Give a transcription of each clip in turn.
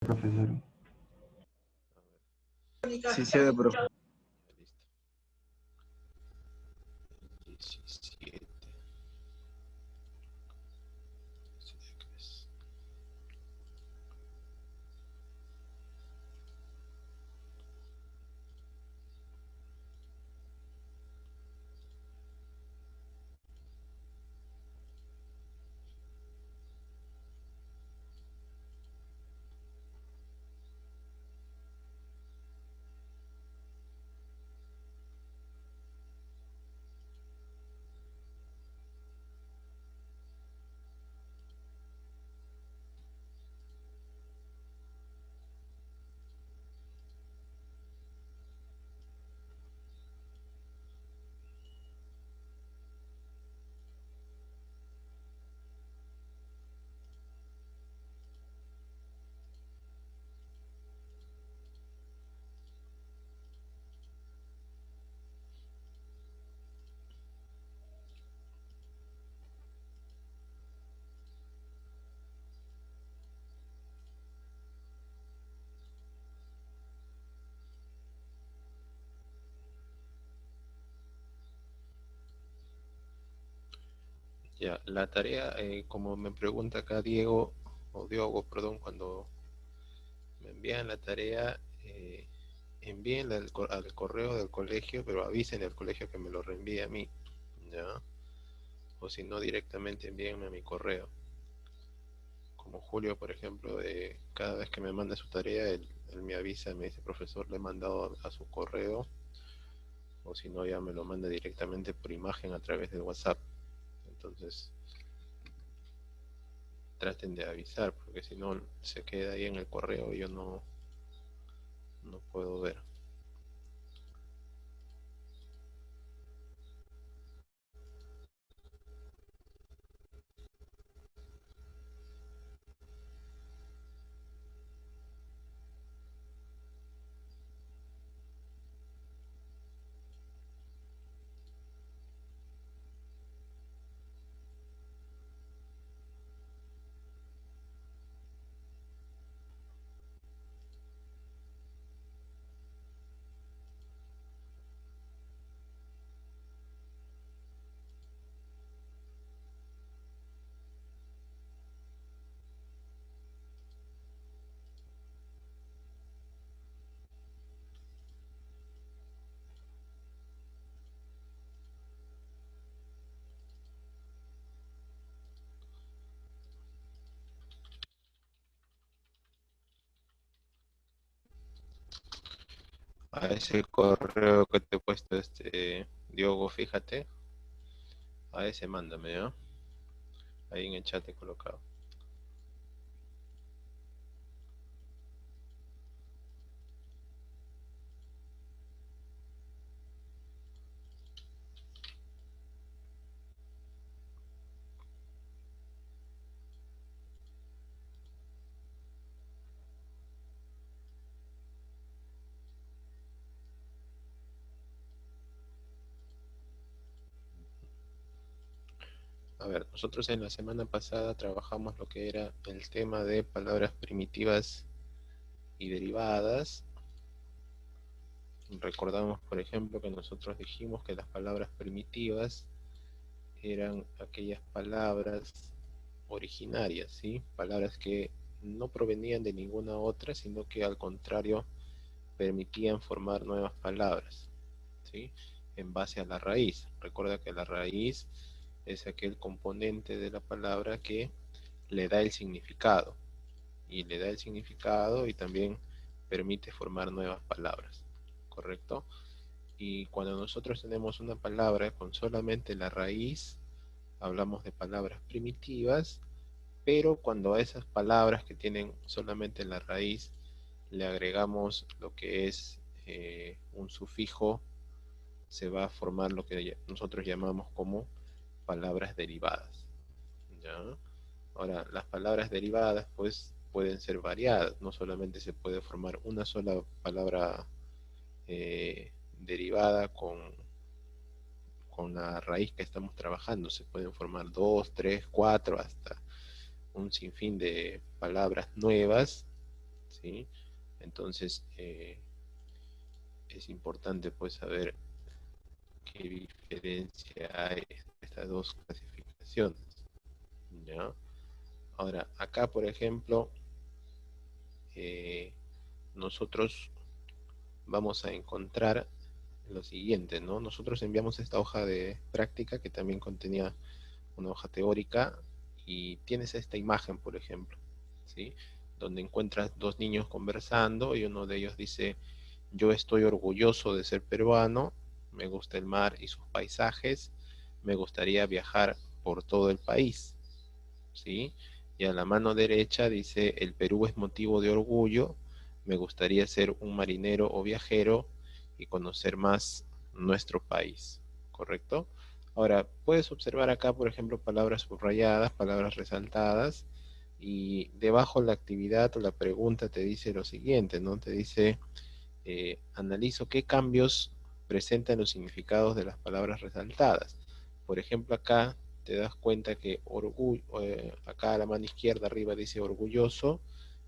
profesor. Sí se ve, profe. Listo. 17. Ya, la tarea, como me pregunta acá Diego, o Diogo, perdón, cuando me envían la tarea, envíenla al correo del colegio, pero avisen al colegio que me lo reenvíe a mí, ¿ya? O si no, directamente envíenme a mi correo. Como Julio, por ejemplo, cada vez que me manda su tarea, él me avisa, me dice, profesor, le he mandado a su correo, o si no, ya me lo manda directamente por imagen a través del WhatsApp. Entonces, traten de avisar, porque si no, se queda ahí en el correo y yo no puedo ver. A ese correo que te he puesto, Diogo, fíjate, a ese mándame, ¿no? Ahí en el chat he colocado. A ver, nosotros en la semana pasada trabajamos lo que era el tema de palabras primitivas y derivadas. Recordamos, por ejemplo, que nosotros dijimos que las palabras primitivas eran aquellas palabras originarias, ¿sí? Palabras que no provenían de ninguna otra, sino que al contrario permitían formar nuevas palabras, ¿sí? En base a la raíz. Recuerda que la raíz es aquel componente de la palabra que le da el significado, y le da el significado y también permite formar nuevas palabras, ¿correcto? Y cuando nosotros tenemos una palabra con solamente la raíz, hablamos de palabras primitivas, pero cuando a esas palabras que tienen solamente la raíz le agregamos lo que es un sufijo, se va a formar lo que nosotros llamamos como palabras derivadas, ¿ya? Ahora, las palabras derivadas pues pueden ser variadas, no solamente se puede formar una sola palabra derivada con la raíz que estamos trabajando, se pueden formar dos, tres, cuatro, hasta un sinfín de palabras nuevas ¿sí? Entonces, es importante pues saber qué diferencia hay entre estas dos clasificaciones, ¿ya? Ahora, acá, por ejemplo, eh, nosotros vamos a encontrar lo siguiente, ¿no? Nosotros enviamos esta hoja de práctica que también contenía una hoja teórica y tienes esta imagen, por ejemplo, ¿sí? Donde encuentras dos niños conversando y uno de ellos dice, yo estoy orgulloso de ser peruano, me gusta el mar y sus paisajes, me gustaría viajar por todo el país, ¿sí? Y a la mano derecha dice, el Perú es motivo de orgullo, me gustaría ser un marinero o viajero y conocer más nuestro país, ¿correcto? Ahora, puedes observar acá, por ejemplo, palabras subrayadas, palabras resaltadas, y debajo la actividad o la pregunta te dice lo siguiente, ¿no? Te dice, analizo qué cambios presentan los significados de las palabras resaltadas. Por ejemplo, acá te das cuenta que orgullo, acá a la mano izquierda arriba dice orgulloso,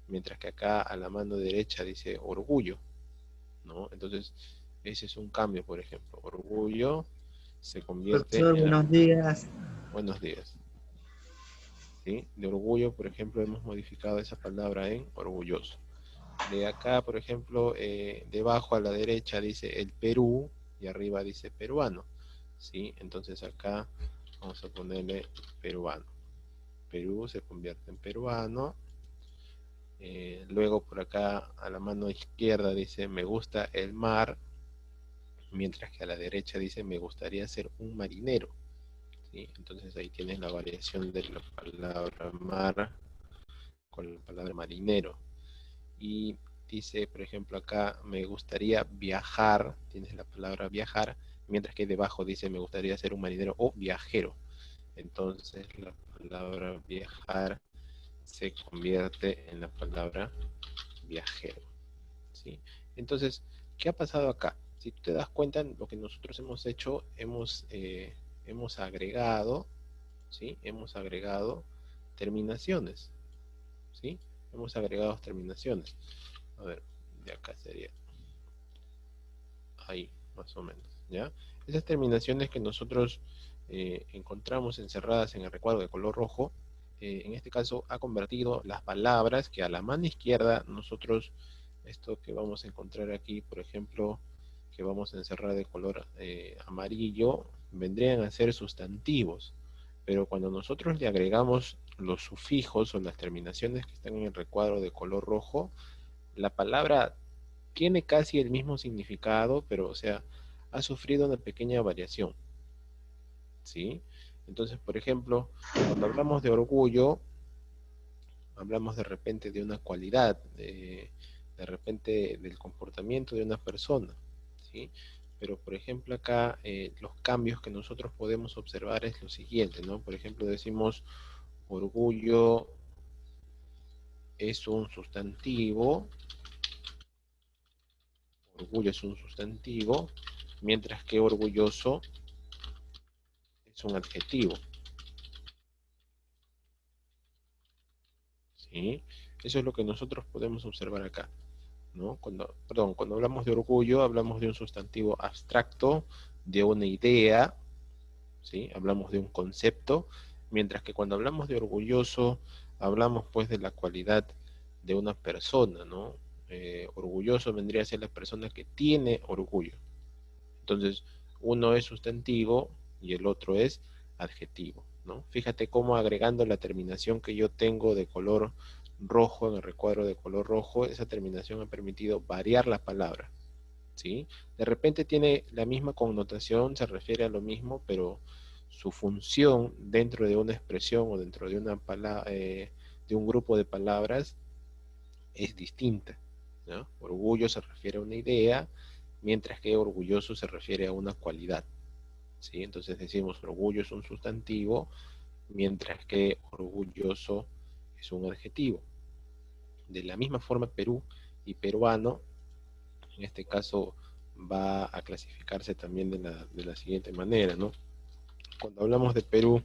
mientras que acá a la mano derecha dice orgullo, ¿no? Entonces, ese es un cambio, por ejemplo. Orgullo se convierte Profesor, en la... buenos días. Buenos días. ¿Sí? De orgullo, por ejemplo, hemos modificado esa palabra en orgulloso. De acá, por ejemplo, debajo a la derecha dice el Perú y arriba dice peruano, ¿sí? Entonces acá vamos a ponerle peruano. Perú se convierte en peruano. Luego por acá a la mano izquierda dice me gusta el mar, mientras que a la derecha dice me gustaría ser un marinero, ¿sí? Entonces ahí tienes la variación de la palabra mar con la palabra marinero. Y dice, por ejemplo, acá me gustaría viajar, tienes la palabra viajar, mientras que debajo dice me gustaría ser un marinero o viajero. Entonces la palabra viajar se convierte en la palabra viajero, ¿sí? Entonces, ¿qué ha pasado acá? Si tú te das cuenta, lo que nosotros hemos hecho, hemos agregado, ¿sí? Hemos agregado terminaciones, ¿sí? Hemos agregado terminaciones. A ver, de acá sería ahí, más o menos, ¿ya? Esas terminaciones que nosotros encontramos encerradas en el recuadro de color rojo, en este caso ha convertido las palabras que a la mano izquierda nosotros, esto que vamos a encontrar aquí, por ejemplo, que vamos a encerrar de color amarillo, vendrían a ser sustantivos, pero cuando nosotros le agregamos los sufijos o las terminaciones que están en el recuadro de color rojo, la palabra tiene casi el mismo significado, pero o sea, ha sufrido una pequeña variación, ¿sí? Entonces, por ejemplo, cuando hablamos de orgullo, hablamos de repente de una cualidad, de repente del comportamiento de una persona, ¿sí? Pero, por ejemplo, acá los cambios que nosotros podemos observar es lo siguiente, ¿no? Por ejemplo, decimos orgullo es un sustantivo, orgullo es un sustantivo, mientras que orgulloso es un adjetivo, ¿sí? Eso es lo que nosotros podemos observar acá, ¿no? Cuando hablamos de orgullo, hablamos de un sustantivo abstracto, de una idea, ¿sí? Hablamos de un concepto, mientras que cuando hablamos de orgulloso, hablamos pues de la cualidad de una persona, ¿no? Orgulloso vendría a ser la persona que tiene orgullo. Entonces, uno es sustantivo y el otro es adjetivo, ¿no? Fíjate cómo agregando la terminación que yo tengo de color rojo en el recuadro de color rojo, esa terminación ha permitido variar la palabra, ¿sí? De repente tiene la misma connotación, se refiere a lo mismo, pero su función dentro de una expresión o dentro de una de un grupo de palabras es distinta, ¿no? Orgullo se refiere a una idea, mientras que orgulloso se refiere a una cualidad, ¿sí? Entonces decimos orgullo es un sustantivo, mientras que orgulloso es un adjetivo. De la misma forma, Perú y peruano, en este caso, va a clasificarse también de la siguiente manera, ¿no? Cuando hablamos de Perú,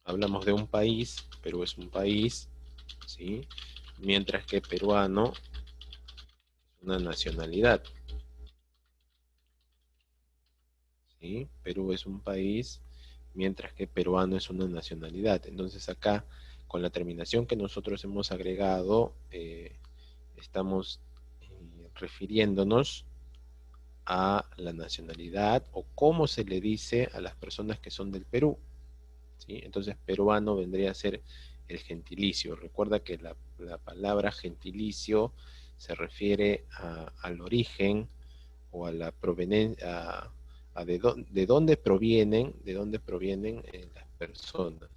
hablamos de un país, Perú es un país, ¿sí? mientras que peruano es una nacionalidad. ¿Sí? Perú es un país, mientras que peruano es una nacionalidad. Entonces acá, con la terminación que nosotros hemos agregado, estamos refiriéndonos a la nacionalidad o cómo se le dice a las personas que son del Perú. ¿Sí? Entonces peruano vendría a ser el gentilicio. Recuerda que la palabra gentilicio se refiere al origen o a la proveniencia, a de de dónde provienen las personas.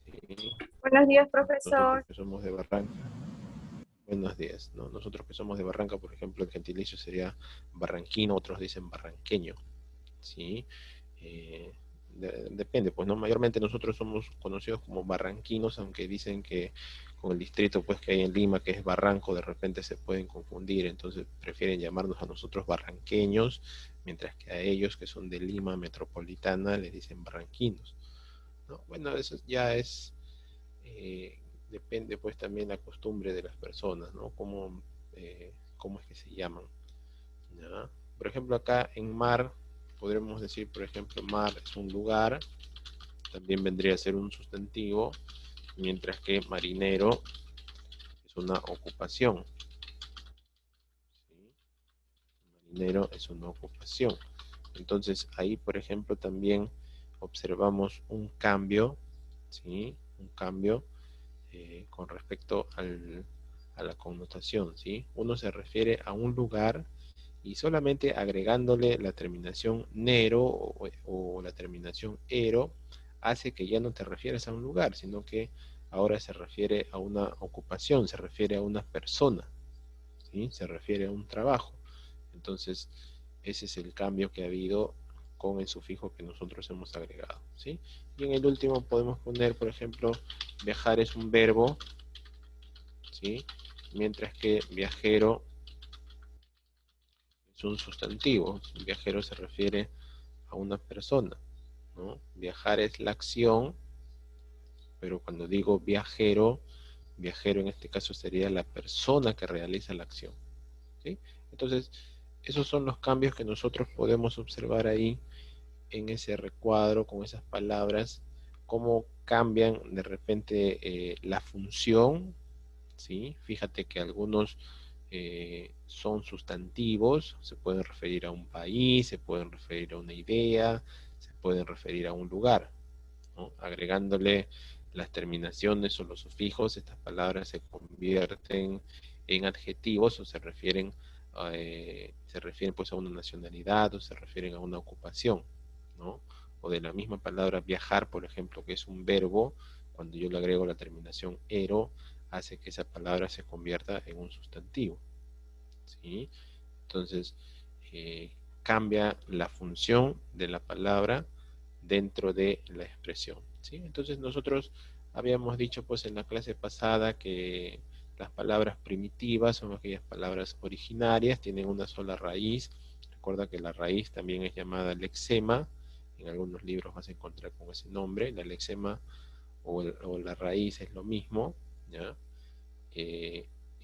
¿Sí? Buenos días, Nosotros profesor. que somos de Barranca, buenos días, ¿no? Nosotros que somos de Barranca, por ejemplo, el gentilicio sería barranquino, otros dicen barranqueño, ¿sí? Eh, depende, pues no, mayormente nosotros somos conocidos como barranquinos, aunque dicen que con el distrito pues que hay en Lima, que es Barranco, de repente se pueden confundir, entonces prefieren llamarnos a nosotros barranqueños, mientras que a ellos que son de Lima metropolitana les dicen barranquinos, ¿no? Bueno, eso ya es, depende pues también la costumbre de las personas, ¿no? Cómo es que se llaman, ¿ya? Por ejemplo, acá en mar, podremos decir, por ejemplo, mar es un lugar, también vendría a ser un sustantivo, mientras que marinero es una ocupación. ¿Sí? Marinero es una ocupación. Entonces ahí, por ejemplo, también observamos un cambio, ¿sí? Un cambio con respecto a la connotación, ¿sí? Uno se refiere a un lugar y solamente agregándole la terminación nero o la terminación ero hace que ya no te refieras a un lugar, sino que ahora se refiere a una ocupación, se refiere a una persona, ¿sí? Se refiere a un trabajo. Entonces, ese es el cambio que ha habido con el sufijo que nosotros hemos agregado, ¿sí? Y en el último podemos poner, por ejemplo, viajar es un verbo, ¿sí? Mientras que viajero es un sustantivo. Viajero se refiere a una persona, ¿no? Viajar es la acción, pero cuando digo viajero, viajero en este caso sería la persona que realiza la acción, ¿sí? Entonces, esos son los cambios que nosotros podemos observar ahí en ese recuadro con esas palabras, cómo cambian de repente la función, ¿sí? Fíjate que algunos son sustantivos, se pueden referir a un país, se pueden referir a una idea, se pueden referir a un lugar, ¿no? Agregándole las terminaciones o los sufijos, estas palabras se convierten en adjetivos o se refieren pues a una nacionalidad o se refieren a una ocupación, ¿no? O de la misma palabra viajar, por ejemplo, que es un verbo, cuando yo le agrego la terminación ero, hace que esa palabra se convierta en un sustantivo, ¿sí? Entonces, eh, cambia la función de la palabra dentro de la expresión, ¿sí? Entonces nosotros habíamos dicho pues en la clase pasada que las palabras primitivas son aquellas palabras originarias, tienen una sola raíz. Recuerda que la raíz también es llamada lexema, en algunos libros vas a encontrar con ese nombre, la lexema o la raíz es lo mismo, ¿ya?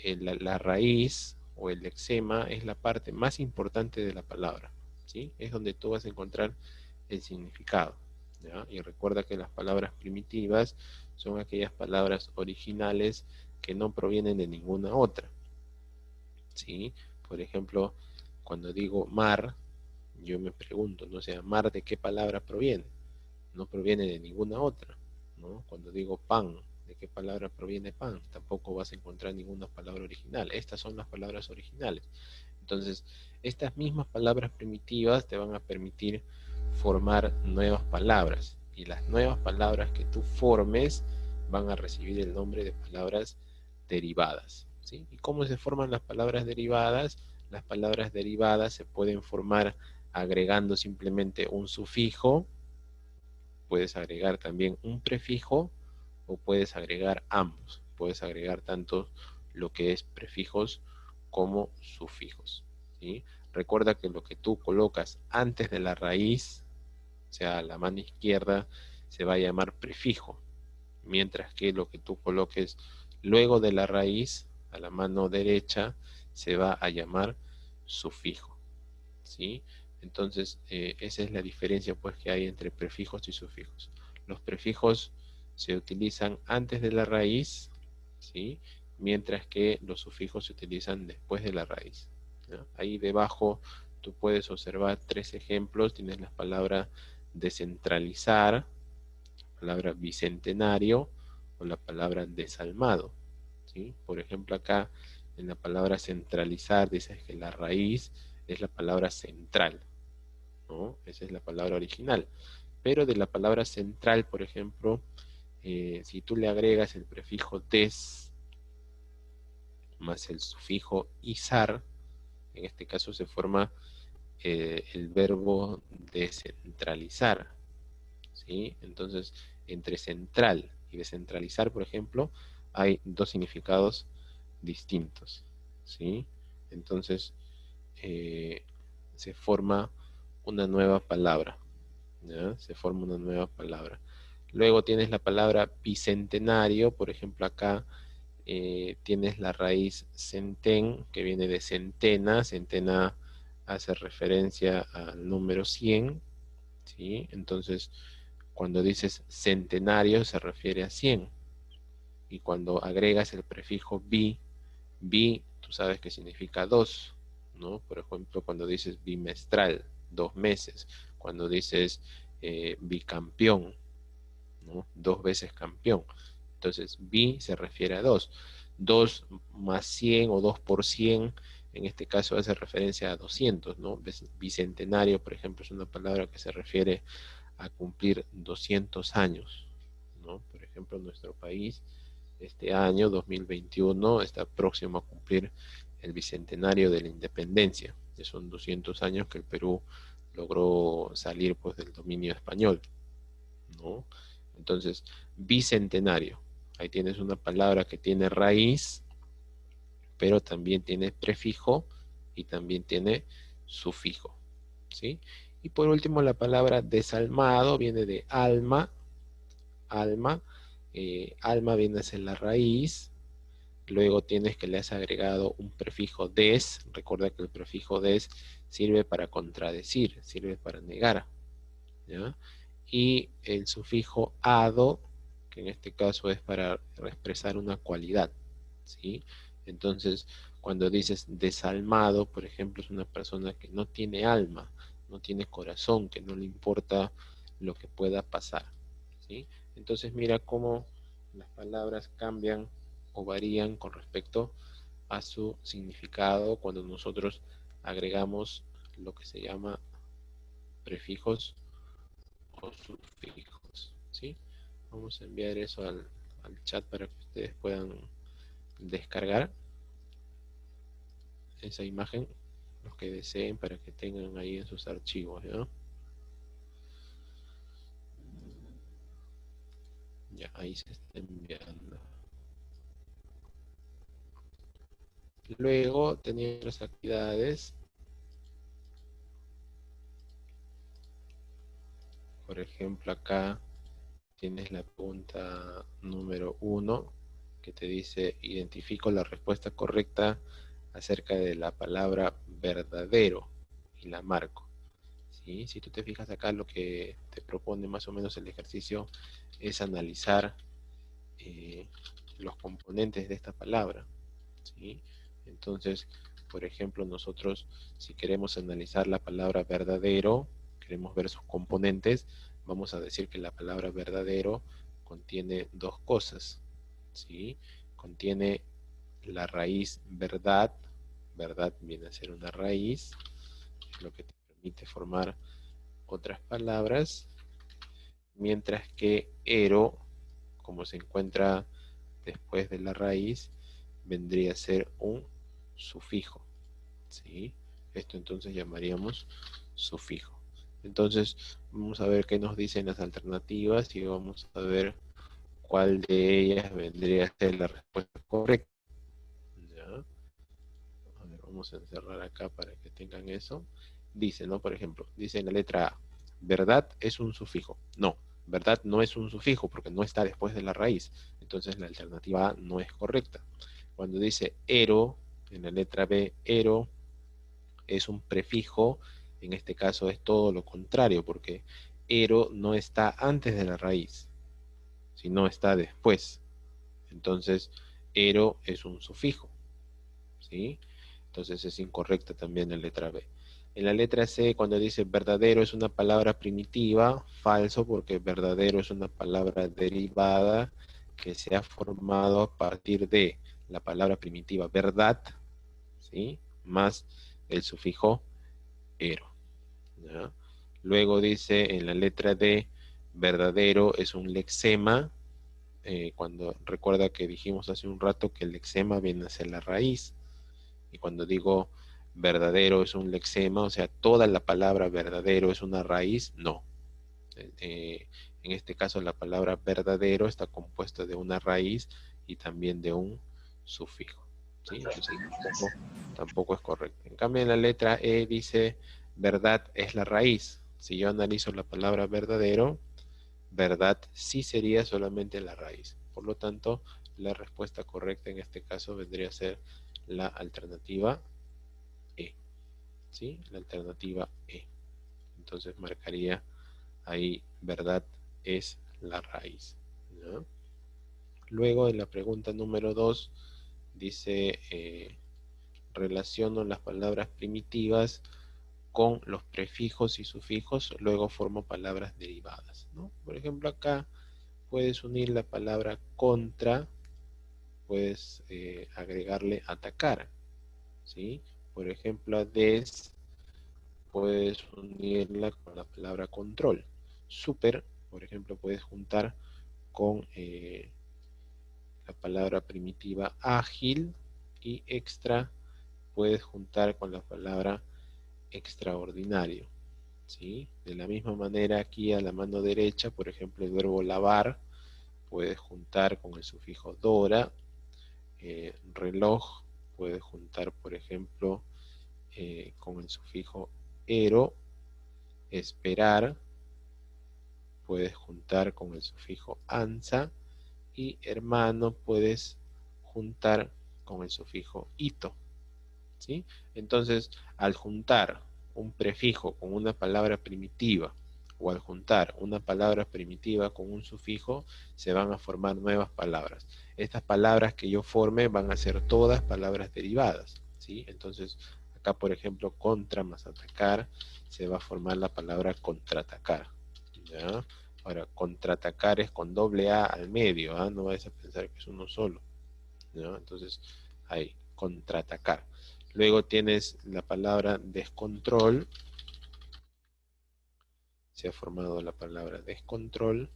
La raíz o el lexema es la parte más importante de la palabra, ¿sí? Es donde tú vas a encontrar el significado, ¿ya? Y recuerda que las palabras primitivas son aquellas palabras originales que no provienen de ninguna otra, ¿sí? Por ejemplo, cuando digo mar, yo me pregunto, no sé, mar de qué palabra proviene, no proviene de ninguna otra, ¿no? Cuando digo pan, ¿de qué palabra proviene pan? Tampoco vas a encontrar ninguna palabra original. Estas son las palabras originales. Entonces, estas mismas palabras primitivas te van a permitir formar nuevas palabras. Y las nuevas palabras que tú formes van a recibir el nombre de palabras derivadas, ¿sí? ¿Y cómo se forman las palabras derivadas? Las palabras derivadas se pueden formar agregando simplemente un sufijo, puedes agregar también un prefijo o puedes agregar ambos. Puedes agregar tanto lo que es prefijos como sufijos, ¿sí? Recuerda que lo que tú colocas antes de la raíz, o sea, la mano izquierda, se va a llamar prefijo, mientras que lo que tú coloques Luego de la raíz, a la mano derecha, se va a llamar sufijo, ¿sí? Entonces, esa es la diferencia pues, que hay entre prefijos y sufijos. Los prefijos se utilizan antes de la raíz, ¿sí? Mientras que los sufijos se utilizan después de la raíz, ¿ya? Ahí debajo tú puedes observar 3 ejemplos. Tienes la palabra descentralizar, la palabra bicentenario o la palabra desalmado, ¿sí? Por ejemplo, acá en la palabra centralizar dices que la raíz es la palabra central, ¿no? Esa es la palabra original. Pero de la palabra central, por ejemplo, si tú le agregas el prefijo des más el sufijo izar, en este caso se forma el verbo descentralizar, ¿sí? Entonces, entre central y descentralizar, por ejemplo, hay 2 significados distintos, ¿sí? Entonces, eh, se forma una nueva palabra, ¿ya? Se forma una nueva palabra. Luego tienes la palabra bicentenario, por ejemplo, acá tienes la raíz centén, que viene de centena. Centena hace referencia al número 100, ¿sí? Entonces, cuando dices centenario se refiere a 100. Y cuando agregas el prefijo bi, tú sabes que significa 2, ¿no? Por ejemplo, cuando dices bimestral, 2 meses. Cuando dices bicampeón, ¿no? 2 veces campeón. Entonces, bi se refiere a 2. 2 más 100 o 2 por 100, en este caso hace referencia a 200, ¿no? Bicentenario, por ejemplo, es una palabra que se refiere a cumplir 200 años, ¿no? Por ejemplo, nuestro país este año 2021 está próximo a cumplir el bicentenario de la independencia, que son 200 años que el Perú logró salir pues del dominio español, ¿no? Entonces, bicentenario, ahí tienes una palabra que tiene raíz, pero también tiene prefijo y también tiene sufijo, ¿sí? Y por último, la palabra desalmado viene de alma, alma, alma viene a ser la raíz. Luego tienes que le has agregado un prefijo des. Recuerda que el prefijo des sirve para contradecir, sirve para negar, ¿ya? Y el sufijo ado, que en este caso es para expresar una cualidad, ¿sí? Entonces, cuando dices desalmado, por ejemplo, es una persona que no tiene alma, no tiene corazón, que no le importa lo que pueda pasar, ¿sí? Entonces, mira cómo las palabras cambian o varían con respecto a su significado cuando nosotros agregamos lo que se llama prefijos o sufijos, ¿sí? Vamos a enviar eso al chat para que ustedes puedan descargar esa imagen, los que deseen, para que tengan ahí en sus archivos, ¿ya? Ya, ahí se está enviando. Luego tenía otras actividades. Por ejemplo, acá tienes la pregunta número 1 que te dice: identifico la respuesta correcta acerca de la palabra verdadero y la marco, ¿sí? Si tú te fijas acá, lo que te propone más o menos el ejercicio es analizar eh, los componentes de esta palabra, ¿sí? Entonces, por ejemplo, nosotros, si queremos analizar la palabra verdadero, queremos ver sus componentes, vamos a decir que la palabra verdadero contiene 2 cosas, ¿sí? Contiene la raíz verdad, verdad viene a ser una raíz, es lo que te permite formar otras palabras, mientras que ero, como se encuentra después de la raíz, vendría a ser un sufijo, ¿sí? Esto entonces llamaríamos sufijo. Entonces, vamos a ver qué nos dicen las alternativas y vamos a ver cuál de ellas vendría a ser la respuesta correcta. ¿Ya? A ver, vamos a encerrar acá para que tengan eso. Dice, ¿no? Por ejemplo, dice en la letra A, ¿verdad es un sufijo? No, ¿verdad? No es un sufijo porque no está después de la raíz. Entonces la alternativa A no es correcta. Cuando dice ero, en la letra B, ero es un prefijo, en este caso es todo lo contrario, porque ero no está antes de la raíz, sino está después. Entonces, ero es un sufijo, ¿sí? Entonces es incorrecta también la letra B. En la letra C, cuando dice verdadero es una palabra primitiva, falso, porque verdadero es una palabra derivada que se ha formado a partir de la palabra primitiva verdad, ¿sí? Más el sufijo ero, ¿ya? Luego dice en la letra D, verdadero es un lexema, cuando recuerda que dijimos hace un rato que el lexema viene a ser la raíz, y cuando digo verdadero es un lexema, o sea, toda la palabra verdadero es una raíz, no. En este caso la palabra verdadero está compuesta de una raíz y también de un sufijo, ¿sí? Entonces tampoco es correcto. En cambio en la letra E dice verdad es la raíz. Si yo analizo la palabra verdadero, verdad sí sería solamente la raíz. Por lo tanto, la respuesta correcta en este caso vendría a ser la alternativa E, ¿sí? La alternativa E. Entonces marcaría ahí verdad es la raíz, ¿no? Luego en la pregunta número 2 dice relaciono las palabras primitivas con los prefijos y sufijos, luego formo palabras derivadas, ¿no? Por ejemplo acá puedes unir la palabra contra, puedes agregarle atacar, ¿sí? Por ejemplo a des puedes unirla con la palabra control. Super, por ejemplo, puedes juntar con la palabra primitiva ágil, y extra puedes juntar con la palabra extraordinario, ¿sí? De la misma manera aquí a la mano derecha, por ejemplo, el verbo lavar puedes juntar con el sufijo dora, reloj puedes juntar, por ejemplo, con el sufijo ero, esperar puedes juntar con el sufijo ansa, y hermano puedes juntar con el sufijo ito, ¿sí? Entonces, al juntar un prefijo con una palabra primitiva o al juntar una palabra primitiva con un sufijo, se van a formar nuevas palabras. Estas palabras que yo forme van a ser todas palabras derivadas, ¿sí? Entonces, acá por ejemplo, contra más atacar, se va a formar la palabra contraatacar, ¿ya? Ahora, contraatacar es con doble A al medio, ¿ah? No vayas a pensar que es uno solo, ¿no? Entonces, ahí, contraatacar. Luego tienes la palabra descontrol, se ha formado la palabra descontrol.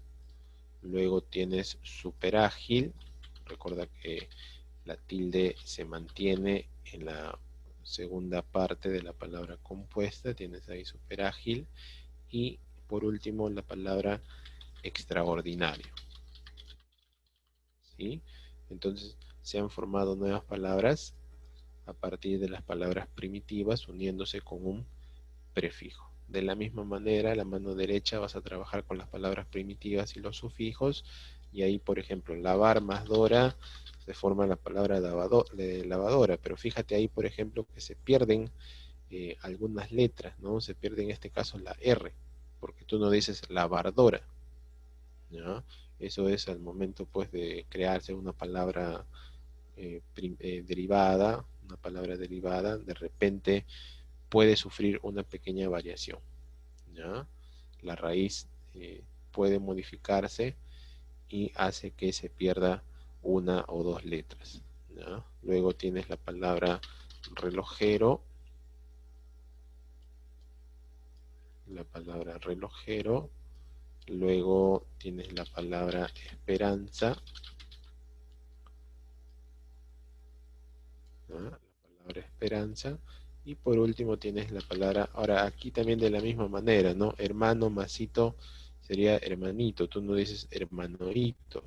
Luego tienes superágil, recuerda que la tilde se mantiene en la segunda parte de la palabra compuesta, tienes ahí superágil. Y por último la palabra extraordinario, ¿sí? Entonces se han formado nuevas palabras a partir de las palabras primitivas uniéndose con un prefijo. De la misma manera, a la mano derecha vas a trabajar con las palabras primitivas y los sufijos, y ahí, por ejemplo, lavar más dora, se forma la palabra lavadora, pero fíjate ahí, por ejemplo, que se pierden algunas letras, ¿no? Se pierde en este caso la R, porque tú no dices lavardora, ¿ya? Eso es al momento, pues, de crearse una palabra derivada, de repente puede sufrir una pequeña variación, ¿ya? La raíz puede modificarse y hace que se pierda una o dos letras, ¿ya? Luego tienes la palabra relojero, luego tienes la palabra esperanza, ¿no? La palabra esperanza. Y por último tienes la palabra, ahora aquí también de la misma manera, ¿no? Hermano, masito, sería hermanito, tú no dices hermanoito,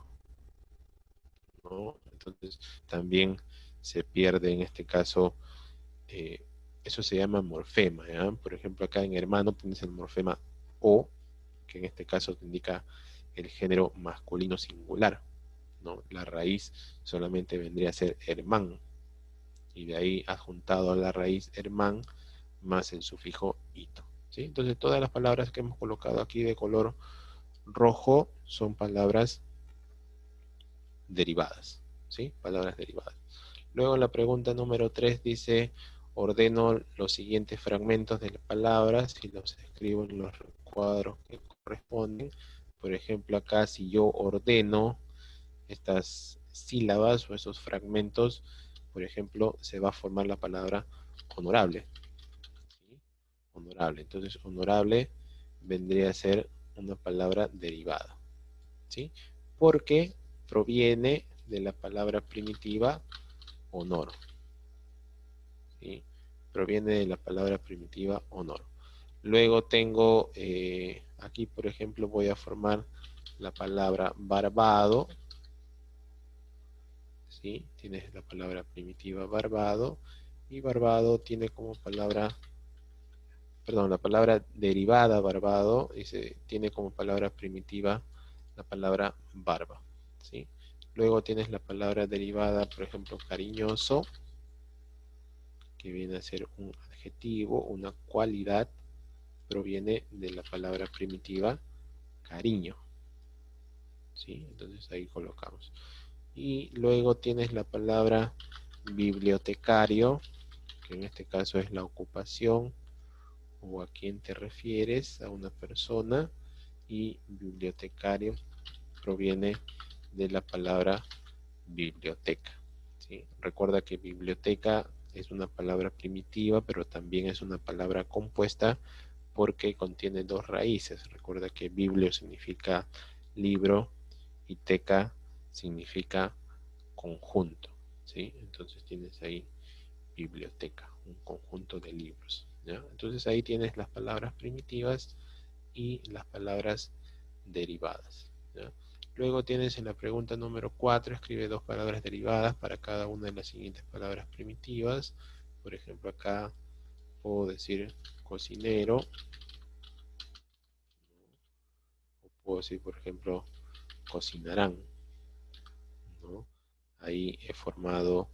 ¿no? Entonces también se pierde en este caso, eh, eso se llama morfema, ¿ya? Por ejemplo, acá en hermano tienes el morfema O, que en este caso te indica el género masculino singular, ¿no? La raíz solamente vendría a ser hermán, y de ahí adjuntado a la raíz hermán más el sufijo ito, ¿sí? Entonces todas las palabras que hemos colocado aquí de color rojo son palabras derivadas, ¿sí? Palabras derivadas. Luego la pregunta número 3 dice, ordeno los siguientes fragmentos de las palabras y los escribo en los recuadros que corresponden. Por ejemplo, acá si yo ordeno estas sílabas o esos fragmentos, por ejemplo, se va a formar la palabra honorable, ¿sí? Honorable. Entonces, honorable vendría a ser una palabra derivada, ¿sí? Porque proviene de la palabra primitiva honor, ¿sí? Proviene de la palabra primitiva honor. Luego tengo aquí, por ejemplo, voy a formar la palabra barbado, ¿sí? Tienes la palabra primitiva barbado, y barbado tiene como palabra, perdón, la palabra derivada barbado tiene como palabra primitiva la palabra barba, ¿sí? Luego tienes la palabra derivada, por ejemplo, cariñoso, que viene a ser un adjetivo, una cualidad, proviene de la palabra primitiva cariño, ¿sí? Entonces ahí colocamos. Y luego tienes la palabra bibliotecario, que en este caso es la ocupación o a quién te refieres, a una persona, y bibliotecario proviene de la palabra biblioteca, ¿sí? Recuerda que biblioteca es una palabra primitiva, pero también es una palabra compuesta porque contiene dos raíces. Recuerda que biblio significa libro y teca significa conjunto, ¿sí? Entonces tienes ahí biblioteca, un conjunto de libros, ¿ya? Entonces ahí tienes las palabras primitivas y las palabras derivadas, ¿ya? Luego tienes en la pregunta número 4, escribe dos palabras derivadas para cada una de las siguientes palabras primitivas. Por ejemplo, acá puedo decir cocinero, o puedo decir, por ejemplo, cocinarán, ¿no? Ahí he formado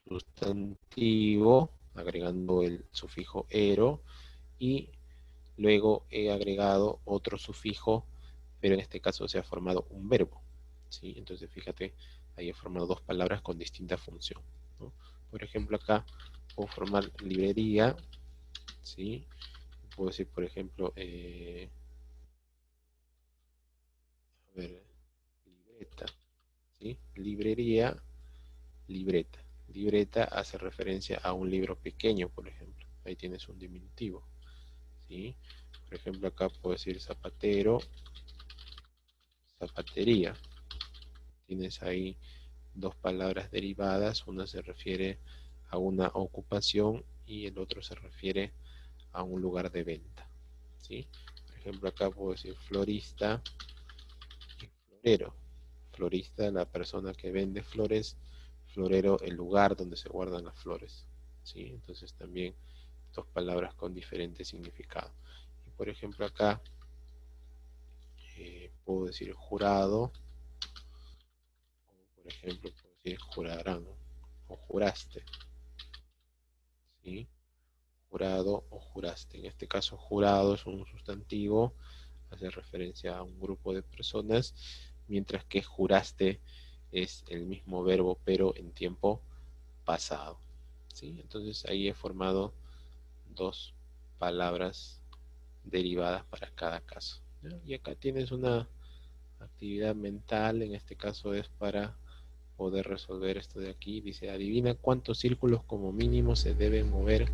un sustantivo agregando el sufijo ero, y luego he agregado otro sufijo, pero en este caso se ha formado un verbo, ¿sí? Entonces fíjate, ahí he formado dos palabras con distinta función, ¿no? Por ejemplo, acá puedo formar librería, ¿sí? Puedo decir, por ejemplo, a ver, libreta, ¿sí? Librería, libreta. Libreta hace referencia a un libro pequeño, por ejemplo. Ahí tienes un diminutivo, ¿sí? Por ejemplo, acá puedo decir zapatero, zapatería. Tienes ahí dos palabras derivadas, una se refiere a una ocupación y el otro se refiere a un lugar de venta, ¿sí? Por ejemplo, acá puedo decir florista y florero. Florista, la persona que vende flores; florero, el lugar donde se guardan las flores, ¿sí? Entonces también dos palabras con diferente significado. Y por ejemplo acá puedo decir jurado, o por ejemplo puedo decir jurarán o juraste, ¿sí? Jurado o juraste. En este caso, jurado es un sustantivo, hace referencia a un grupo de personas, mientras que juraste es el mismo verbo, pero en tiempo pasado, ¿sí? Entonces ahí he formado dos palabras derivadas para cada caso, ¿ya? Y acá tienes una actividad mental, en este caso es para poder resolver esto de aquí. Dice, adivina cuántos círculos como mínimo se deben mover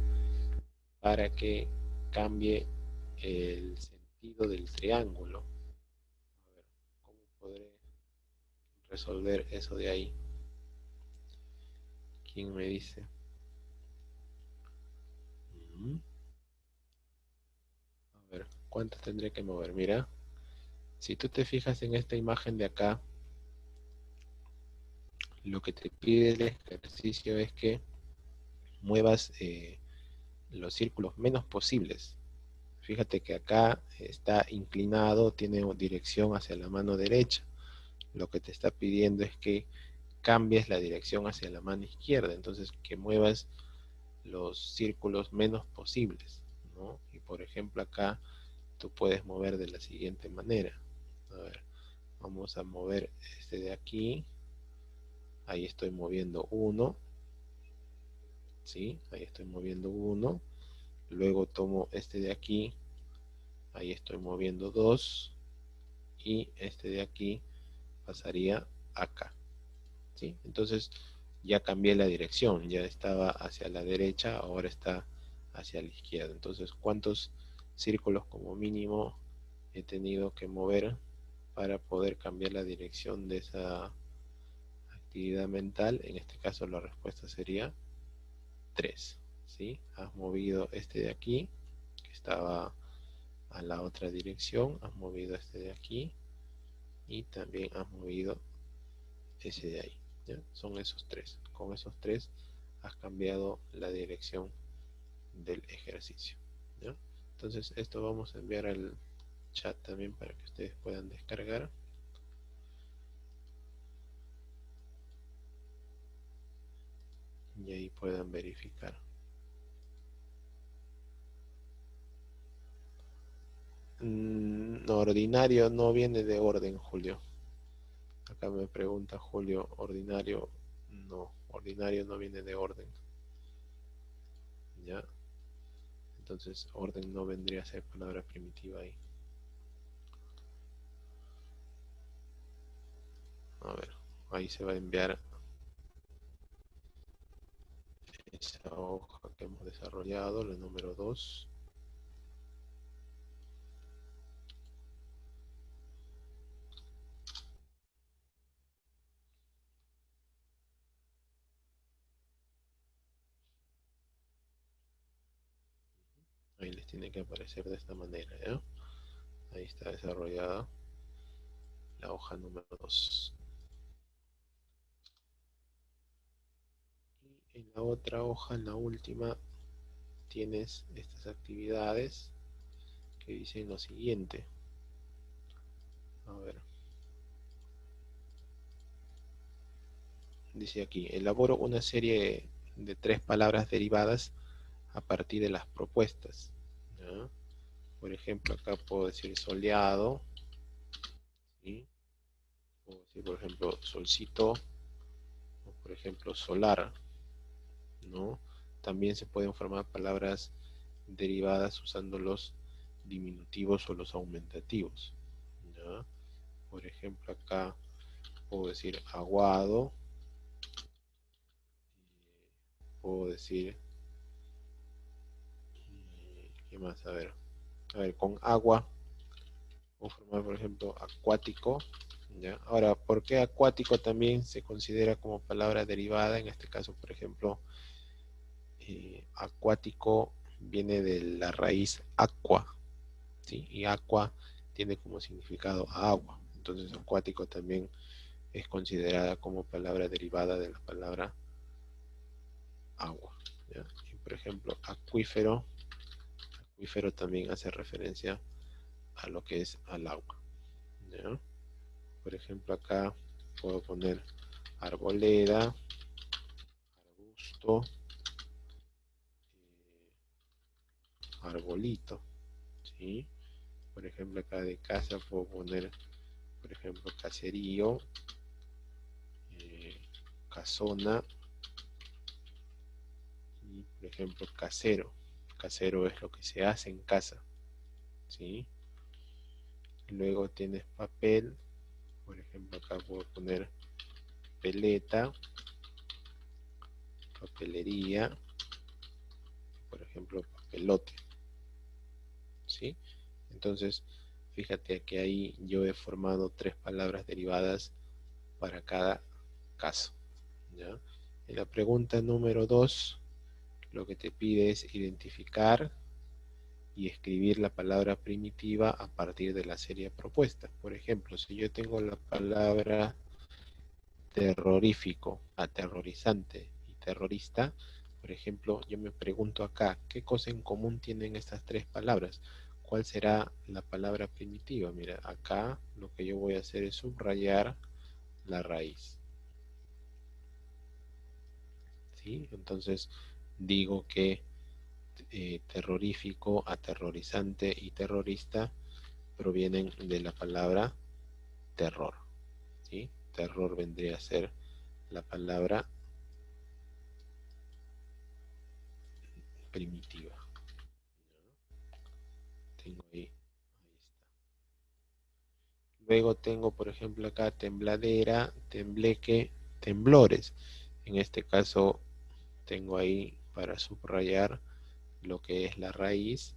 para que cambie el sentido del triángulo. A ver, ¿cómo podré resolver eso de ahí? ¿Quién me dice? A ver, ¿cuántos tendré que mover? Mira, si tú te fijas en esta imagen de acá, lo que te pide el ejercicio es que muevas los círculos menos posibles. fíjate que acá está inclinado, tiene dirección hacia la mano derecha. Lo que te está pidiendo es que cambies la dirección hacia la mano izquierda, entonces que muevas los círculos menos posibles, ¿no? Y por ejemplo acá tú puedes mover de la siguiente manera. A ver, vamos a mover este de aquí. Ahí estoy moviendo uno, ¿sí? Ahí estoy moviendo uno. Luego tomo este de aquí. Ahí estoy moviendo dos. Y este de aquí pasaría acá, ¿sí? Entonces ya cambié la dirección. Ya estaba hacia la derecha, ahora está hacia la izquierda. Entonces, ¿cuántos círculos como mínimo he tenido que mover para poder cambiar la dirección de esa actividad mental? En este caso la respuesta sería 3, ¿sí? Has movido este de aquí, que estaba a la otra dirección, has movido este de aquí y también has movido ese de ahí, ¿ya? Son esos tres. Con esos tres has cambiado la dirección del ejercicio, ¿ya? Entonces esto vamos a enviar al chat también para que ustedes puedan descargar. Y ahí puedan verificar. No, ordinario no viene de orden, Julio. Acá me pregunta Julio, ordinario no viene de orden. ¿Ya? Entonces, orden no vendría a ser palabra primitiva ahí. A ver, ahí se va a enviar esa hoja que hemos desarrollado, la número 2. Ahí les tiene que aparecer de esta manera, ¿ya? Ahí está desarrollada la hoja número 2. Y en la otra hoja, en la última, tienes estas actividades que dicen lo siguiente. A ver. Dice aquí, elaboro una serie de 3 palabras derivadas a partir de las propuestas, ¿ya? Por ejemplo, acá puedo decir soleado, ¿sí? Puedo decir, por ejemplo, solcito, o por ejemplo, solar, ¿no? También se pueden formar palabras derivadas usando los diminutivos o los aumentativos, ¿ya? Por ejemplo, acá puedo decir aguado, puedo decir, ¿qué más? A ver, con agua, puedo formar, por ejemplo, acuático, ¿ya? Ahora, ¿por qué acuático también se considera como palabra derivada? En este caso, por ejemplo, acuático viene de la raíz aqua, ¿sí? Y aqua tiene como significado agua. Entonces, acuático también es considerada como palabra derivada de la palabra agua, ¿ya? Y por ejemplo, acuífero, acuífero también hace referencia a lo que es al agua, ¿ya? Por ejemplo, acá puedo poner arboleda, arbusto, arbolito, ¿sí? Por ejemplo, acá de casa puedo poner, por ejemplo, caserío, eh, casona y, por ejemplo, casero. Casero es lo que se hace en casa, ¿sí? Luego tienes papel, por ejemplo, acá puedo poner peleta, papelería, por ejemplo, papelote, ¿sí? Entonces, fíjate que ahí yo he formado 3 palabras derivadas para cada caso, ¿ya? En la pregunta número 2, lo que te pide es identificar y escribir la palabra primitiva a partir de la serie propuesta. Por ejemplo, si yo tengo la palabra terrorífico, aterrorizante y terrorista, por ejemplo, yo me pregunto acá, ¿qué cosa en común tienen estas 3 palabras? ¿cuál será la palabra primitiva? Mira, acá lo que yo voy a hacer es subrayar la raíz. ¿Sí? Entonces digo que terrorífico, aterrorizante y terrorista provienen de la palabra terror. ¿Sí? Terror vendría a ser la palabra primitiva. Tengo ahí, ahí está. Luego tengo, por ejemplo, acá tembladera, tembleque, temblores. En este caso tengo ahí para subrayar lo que es la raíz.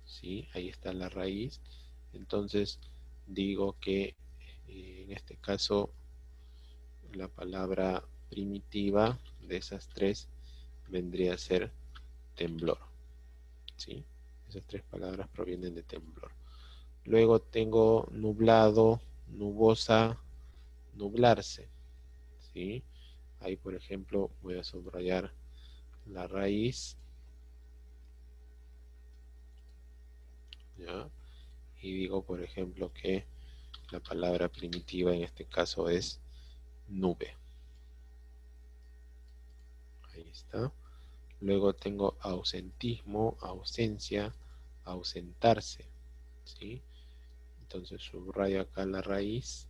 ¿Sí? Ahí está la raíz. Entonces digo que en este caso la palabra primitiva de esas tres vendría a ser temblor. ¿Sí? Esas tres palabras provienen de temblor. Luego tengo nublado, nubosa, nublarse. ¿Sí? Ahí, por ejemplo, voy a subrayar la raíz. ¿Ya? Y digo, por ejemplo, que la palabra primitiva en este caso es nube. Ahí está. Luego tengo ausentismo, ausencia, ausentarse. ¿Sí? Entonces subrayo acá la raíz.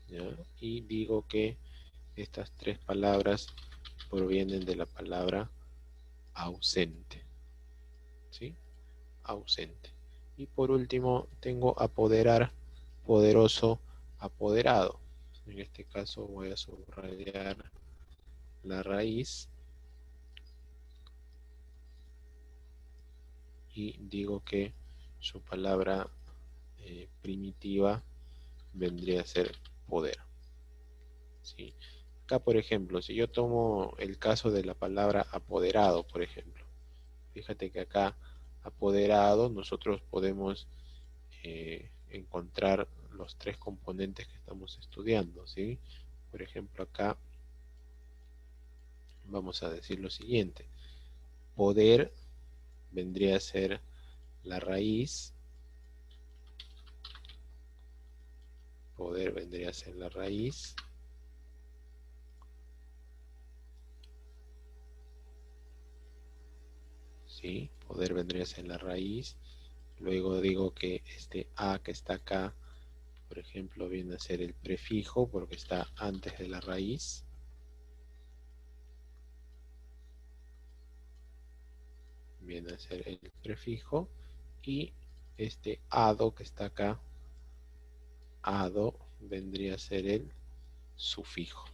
¿Ya? Y digo que estas tres palabras provienen de la palabra ausente. ¿Sí? Ausente. Y por último tengo apoderar, poderoso, apoderado. En este caso voy a subrayar la raíz y digo que su palabra primitiva vendría a ser poder. ¿Sí? Acá, por ejemplo, si yo tomo el caso de la palabra apoderado, por ejemplo, fíjate que acá apoderado nosotros podemos encontrar los tres componentes que estamos estudiando, ¿sí? Por ejemplo, acá vamos a decir lo siguiente. Poder vendría a ser la raíz. Poder vendría a ser la raíz. ¿Sí? Poder vendría a ser la raíz. Luego digo que este A que está acá, por ejemplo, viene a ser el prefijo porque está antes de la raíz. Viene a ser el prefijo. Y este ado que está acá, ado vendría a ser el sufijo.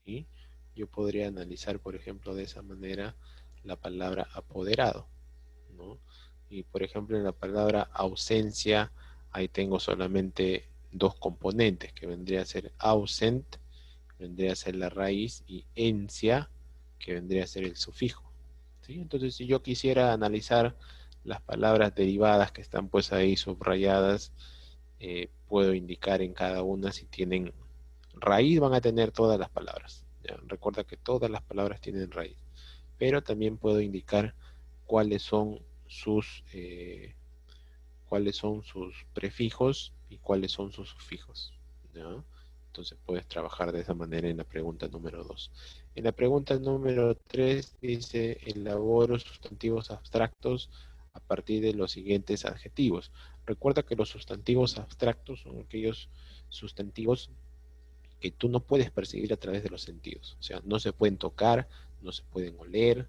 ¿Sí? Yo podría analizar, por ejemplo, de esa manera la palabra apoderado, ¿no? Y por ejemplo, en la palabra ausencia, ahí tengo solamente dos componentes, que vendría a ser ausent, vendría a ser la raíz, y encia, que vendría a ser el sufijo. ¿Sí? Entonces, si yo quisiera analizar las palabras derivadas que están pues ahí subrayadas, puedo indicar en cada una si tienen raíz, van a tener todas las palabras. ¿Ya? Recuerda que todas las palabras tienen raíz, pero también puedo indicar cuáles son sus prefijos y cuáles son sus sufijos. ¿Ya? Entonces puedes trabajar de esa manera en la pregunta número 2. En la pregunta número 3 dice, elaboro sustantivos abstractos a partir de los siguientes adjetivos. Recuerda que los sustantivos abstractos son aquellos sustantivos que tú no puedes percibir a través de los sentidos. O sea, no se pueden tocar, no se pueden oler,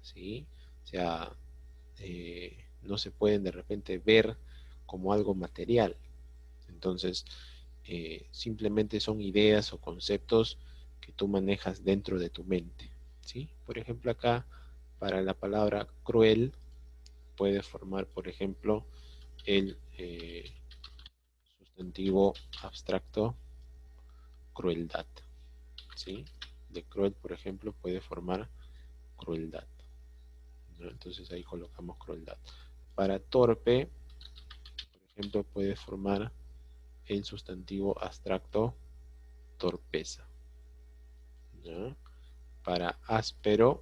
¿sí? O sea, no se pueden de repente ver como algo material. Entonces, simplemente son ideas o conceptos que tú manejas dentro de tu mente, ¿sí? Por ejemplo, acá, para la palabra cruel, puede formar, por ejemplo, el sustantivo abstracto crueldad, ¿sí? De cruel, por ejemplo, puede formar crueldad, ¿no? Entonces ahí colocamos crueldad. Para torpe, por ejemplo, puede formar el sustantivo abstracto torpeza, ¿no? para áspero,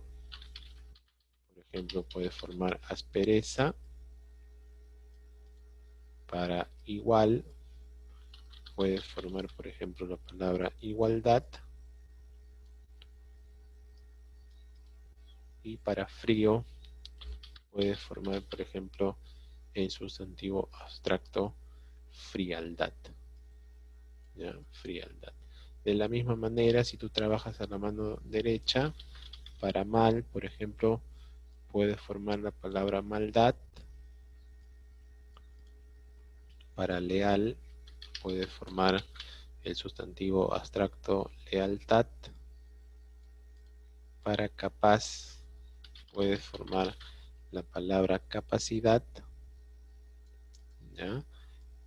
por ejemplo, puede formar aspereza. Para igual, puede formar, por ejemplo, la palabra igualdad. Y para frío, puede formar, por ejemplo, el sustantivo abstracto frialdad. ¿Ya? Frialdad. De la misma manera, si tú trabajas a la mano derecha, para mal, por ejemplo, puedes formar la palabra maldad. Para leal, puedes formar el sustantivo abstracto lealtad. Para capaz, puedes formar la palabra capacidad. ¿Ya?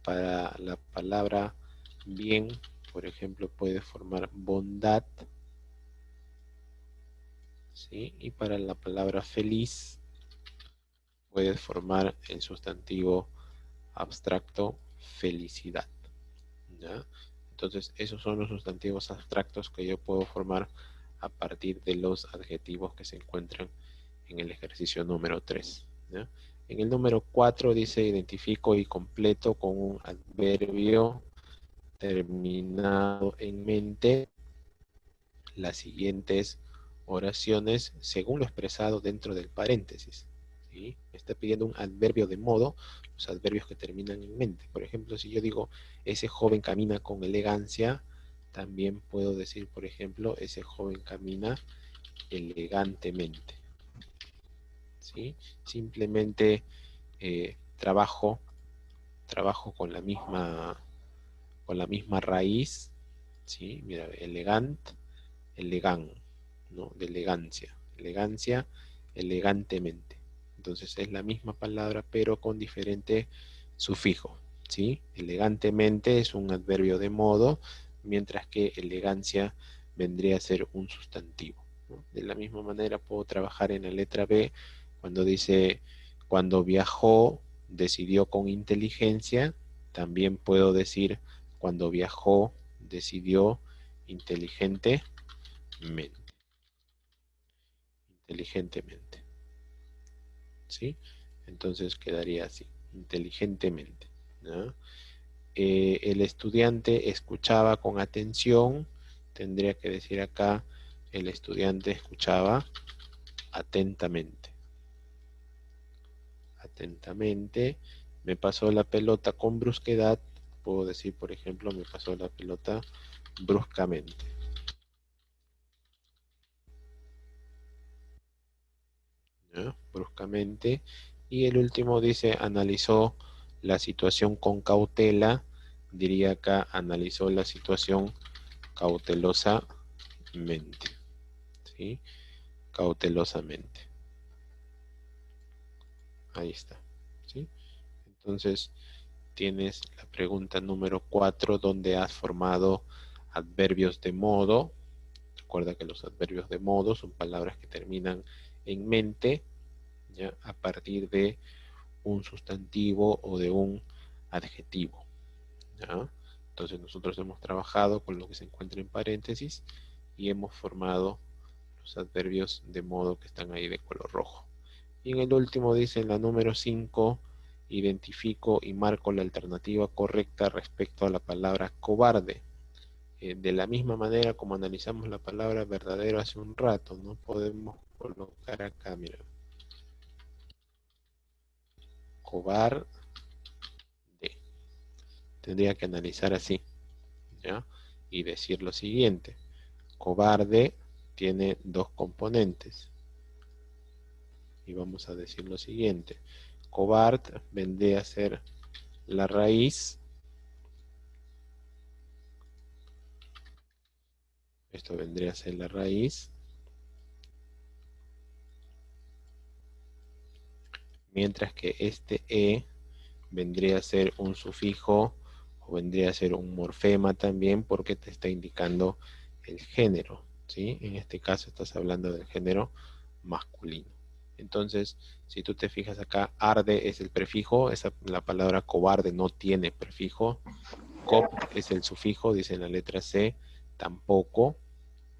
Para la palabra bien, por ejemplo, puedes formar bondad. ¿Sí? Y para la palabra feliz, puedes formar el sustantivo abstracto felicidad. ¿Ya? Entonces, esos son los sustantivos abstractos que yo puedo formar a partir de los adjetivos que se encuentran en el ejercicio número 3. ¿Ya? En el número 4 dice identifico y completo con un adverbio terminado en mente las siguientes oraciones según lo expresado dentro del paréntesis. ¿Sí? Está pidiendo un adverbio de modo, los adverbios que terminan en mente. Por ejemplo, si yo digo, ese joven camina con elegancia, también puedo decir, por ejemplo, ese joven camina elegantemente. ¿Sí? Simplemente trabajo con la misma raíz. ¿Sí? Mira, elegant, ¿no? De elegancia. Elegancia, elegantemente. Entonces es la misma palabra, pero con diferente sufijo. ¿Sí? Elegantemente es un adverbio de modo, mientras que elegancia vendría a ser un sustantivo. ¿No? De la misma manera puedo trabajar en la letra B cuando dice, cuando viajó, decidió con inteligencia. También puedo decir, cuando viajó, decidió inteligentemente. Inteligentemente. ¿Sí? Entonces quedaría así, inteligentemente. ¿No? El estudiante escuchaba con atención, tendría que decir acá, el estudiante escuchaba atentamente. Atentamente. Me pasó la pelota con brusquedad, puedo decir, por ejemplo, me pasó la pelota bruscamente. ¿Ya? Bruscamente. Y el último dice, analizó la situación con cautela, diría acá, analizó la situación cautelosamente. ¿Sí? Cautelosamente. Ahí está. ¿Sí? Entonces, tienes la pregunta número 4, donde has formado adverbios de modo. Recuerda que los adverbios de modo son palabras que terminan en mente, ¿ya? A partir de un sustantivo o de un adjetivo. ¿Ya? Entonces nosotros hemos trabajado con lo que se encuentra en paréntesis y hemos formado los adverbios de modo que están ahí de color rojo. Y en el último dice, en la número 5, identifico y marco la alternativa correcta respecto a la palabra cobarde. De la misma manera como analizamos la palabra verdadero hace un rato, no podemos colocar acá, mira, cobarde. Tendría que analizar así, ¿ya? Y decir lo siguiente. Cobarde tiene dos componentes. Y vamos a decir lo siguiente. Cobard vendría a ser la raíz. Esto vendría a ser la raíz. Mientras que este E vendría a ser un sufijo o vendría a ser un morfema también porque te está indicando el género, ¿sí? En este caso estás hablando del género masculino. Entonces, si tú te fijas acá, arde es el prefijo, la palabra cobarde no tiene prefijo, cop es el sufijo, dice en la letra C, tampoco,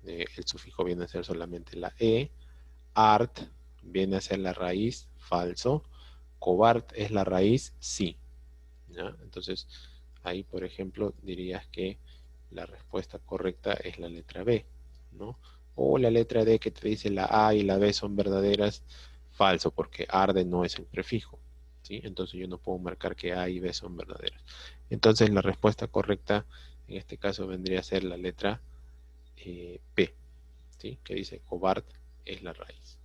el sufijo viene a ser solamente la E. Art viene a ser la raíz, falso. Cobart es la raíz, sí. ¿Ya? Entonces, ahí, por ejemplo, dirías que la respuesta correcta es la letra B, ¿no? O la letra D que te dice la A y la B son verdaderas, falso, porque arde no es el prefijo, ¿sí? Entonces yo no puedo marcar que A y B son verdaderas. Entonces la respuesta correcta en este caso vendría a ser la letra P, ¿sí? Que dice cobart es la raíz,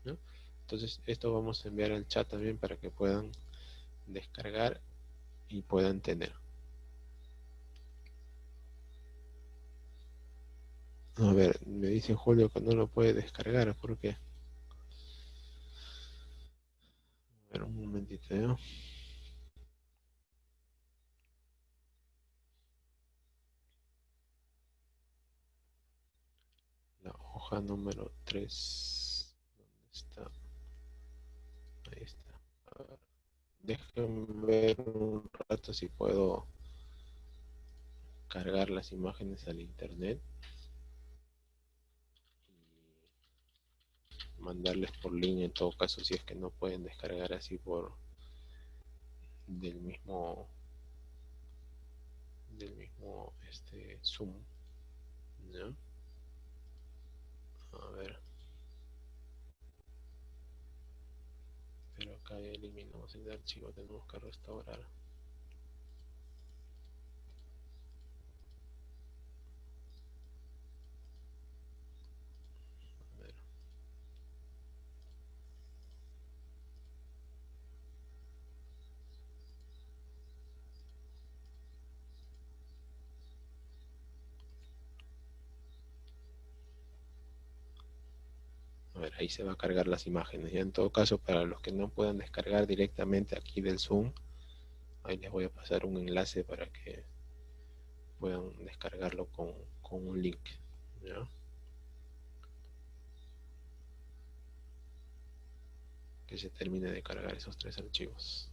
¿no? Entonces esto vamos a enviar al chat también para que puedan descargar y puedan tener. A ver, me dice Julio que no lo puede descargar, ¿por qué? A ver, un momentito, ¿eh? La hoja número 3. ¿Dónde está? Ahí está. A ver, déjenme ver un rato si puedo cargar las imágenes al internet y mandarles por línea en todo caso si es que no pueden descargar así por del mismo Zoom, ¿ya? A ver, pero acá ya eliminamos el archivo, tenemos que restaurar. A ver. A ver, ahí se va a cargar las imágenes. Ya en todo caso, para los que no puedan descargar directamente aquí del Zoom, ahí les voy a pasar un enlace para que puedan descargarlo con un link, ¿ya? Que se termine de cargar esos 3 archivos.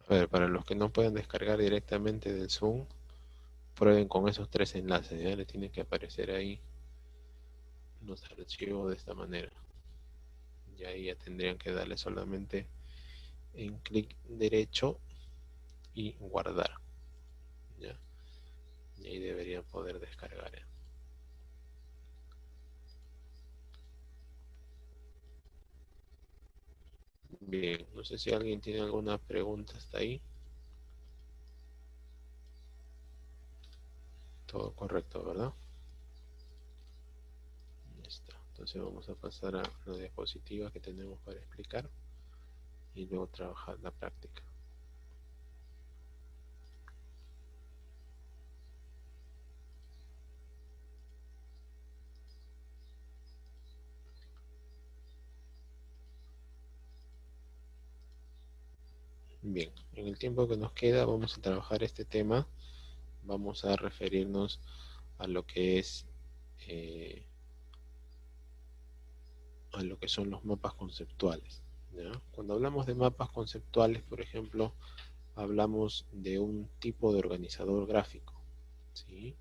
A ver, para los que no puedan descargar directamente del Zoom, prueben con esos 3 enlaces, ya les tiene que aparecer ahí los archivos de esta manera. Y ahí ya tendrían que darle solamente en clic derecho y guardar, ¿ya? Y ahí deberían poder descargar, ¿ya? Bien, no sé si alguien tiene alguna pregunta hasta ahí. Todo correcto, ¿verdad? Ya está. Entonces vamos a pasar a la diapositiva que tenemos para explicar y luego trabajar la práctica. Bien, en el tiempo que nos queda vamos a trabajar este tema. Vamos a referirnos a lo que es a lo que son los mapas conceptuales, ¿ya? Cuando hablamos de mapas conceptuales, por ejemplo, hablamos de un tipo de organizador gráfico, ¿sí?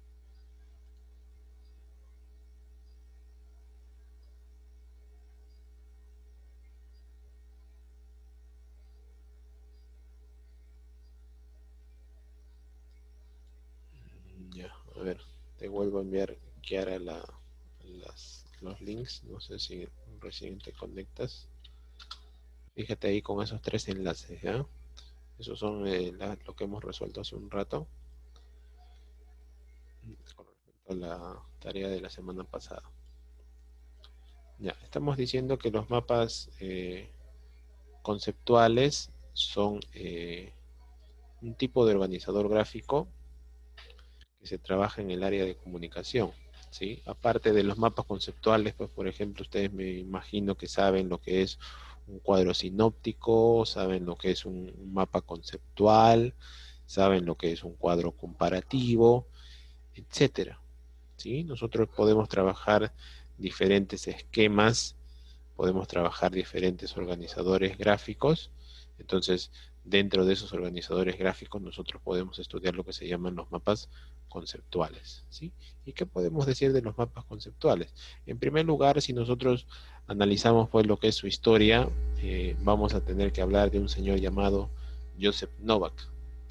Ya, a ver, te vuelvo a enviar, Kiara, los links. No sé si recién te conectas. Fíjate ahí con esos 3 enlaces, ¿ya? Esos son lo que hemos resuelto hace un rato con respecto a la tarea de la semana pasada. Ya, estamos diciendo que los mapas conceptuales son un tipo de organizador gráfico que se trabaja en el área de comunicación, ¿sí? Aparte de los mapas conceptuales, pues por ejemplo, ustedes me imagino que saben lo que es un cuadro sinóptico, saben lo que es un mapa conceptual, saben lo que es un cuadro comparativo, etcétera, ¿sí? Nosotros podemos trabajar diferentes esquemas, podemos trabajar diferentes organizadores gráficos. Entonces, dentro de esos organizadores gráficos nosotros podemos estudiar lo que se llaman los mapas conceptuales, ¿sí? ¿Y qué podemos decir de los mapas conceptuales? En primer lugar, si nosotros analizamos pues lo que es su historia, vamos a tener que hablar de un señor llamado Joseph Novak,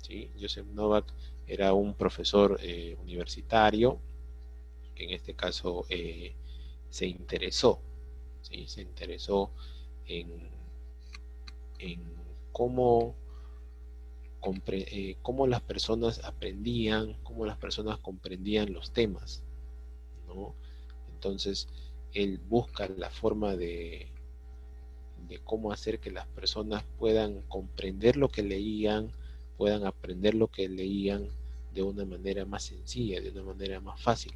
¿sí? Joseph Novak era un profesor universitario que en este caso se interesó, ¿sí? Se interesó en, en cómo, cómo las personas aprendían, cómo las personas comprendían los temas, ¿no? Entonces, él busca la forma de cómo hacer que las personas puedan comprender lo que leían, puedan aprender lo que leían de una manera más sencilla, de una manera más fácil,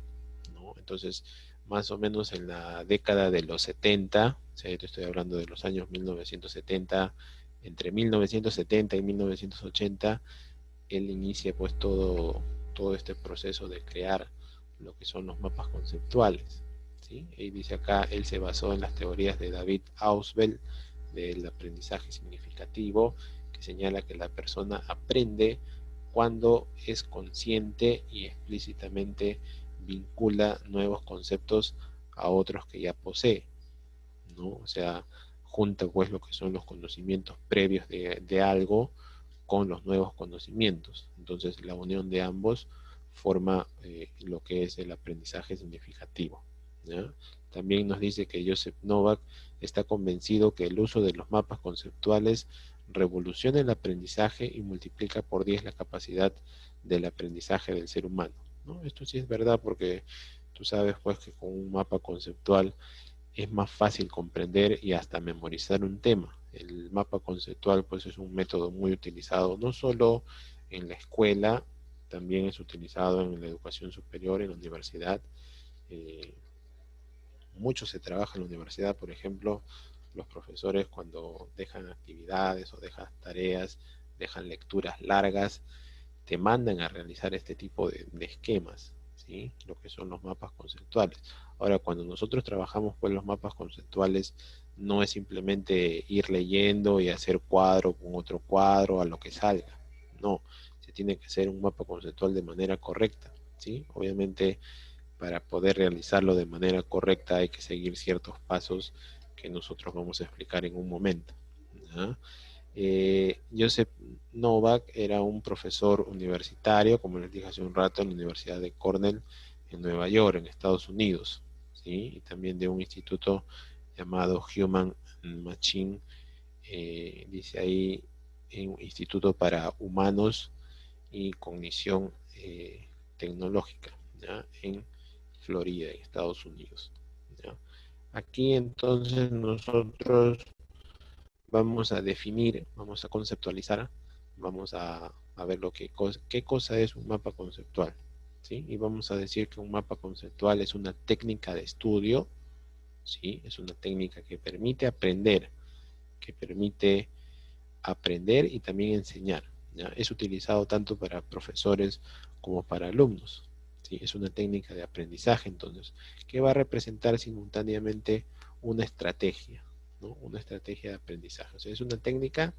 ¿no? Entonces, más o menos en la década de los 70, o sea, yo te estoy hablando de los años 1970, entre 1970 y 1980, él inicia pues todo este proceso de crear lo que son los mapas conceptuales, ¿sí? Y dice acá, él se basó en las teorías de David Ausubel del aprendizaje significativo, que señala que la persona aprende cuando es consciente y explícitamente vincula nuevos conceptos a otros que ya posee, ¿no? O sea, junta pues lo que son los conocimientos previos de algo con los nuevos conocimientos. Entonces la unión de ambos forma lo que es el aprendizaje significativo, ¿ya? También nos dice que Joseph Novak está convencido que el uso de los mapas conceptuales revoluciona el aprendizaje y multiplica por 10 la capacidad del aprendizaje del ser humano, ¿no? Esto sí es verdad porque tú sabes pues que con un mapa conceptual es más fácil comprender y hasta memorizar un tema. El mapa conceptual pues es un método muy utilizado no solo en la escuela, también es utilizado en la educación superior, en la universidad. Eh, Mucho se trabaja en la universidad, por ejemplo, los profesores cuando dejan actividades o dejan tareas, dejan lecturas largas, te mandan a realizar este tipo de esquemas, ¿sí? Lo que son los mapas conceptuales. Ahora, cuando nosotros trabajamos con los mapas conceptuales, no es simplemente ir leyendo y hacer cuadro con otro cuadro a lo que salga. No, se tiene que hacer un mapa conceptual de manera correcta, ¿sí? Obviamente, para poder realizarlo de manera correcta hay que seguir ciertos pasos que nosotros vamos a explicar en un momento, ¿ya? Joseph Novak era un profesor universitario, como les dije hace un rato, en la Universidad de Cornell en Nueva York, en Estados Unidos, ¿sí? Y también de un instituto llamado Human Machine, dice ahí, un instituto para humanos y cognición tecnológica, ¿ya? En Florida, en Estados Unidos, ¿ya? Aquí entonces nosotros vamos a definir, vamos a conceptualizar, vamos a ver qué cosa es un mapa conceptual, ¿sí? Y vamos a decir que un mapa conceptual es una técnica de estudio, ¿sí? Es una técnica que permite aprender y también enseñar, ¿ya? Es utilizado tanto para profesores como para alumnos, ¿sí? Es una técnica de aprendizaje, entonces, que va a representar simultáneamente una estrategia, ¿no? Una estrategia de aprendizaje. O sea, es una técnica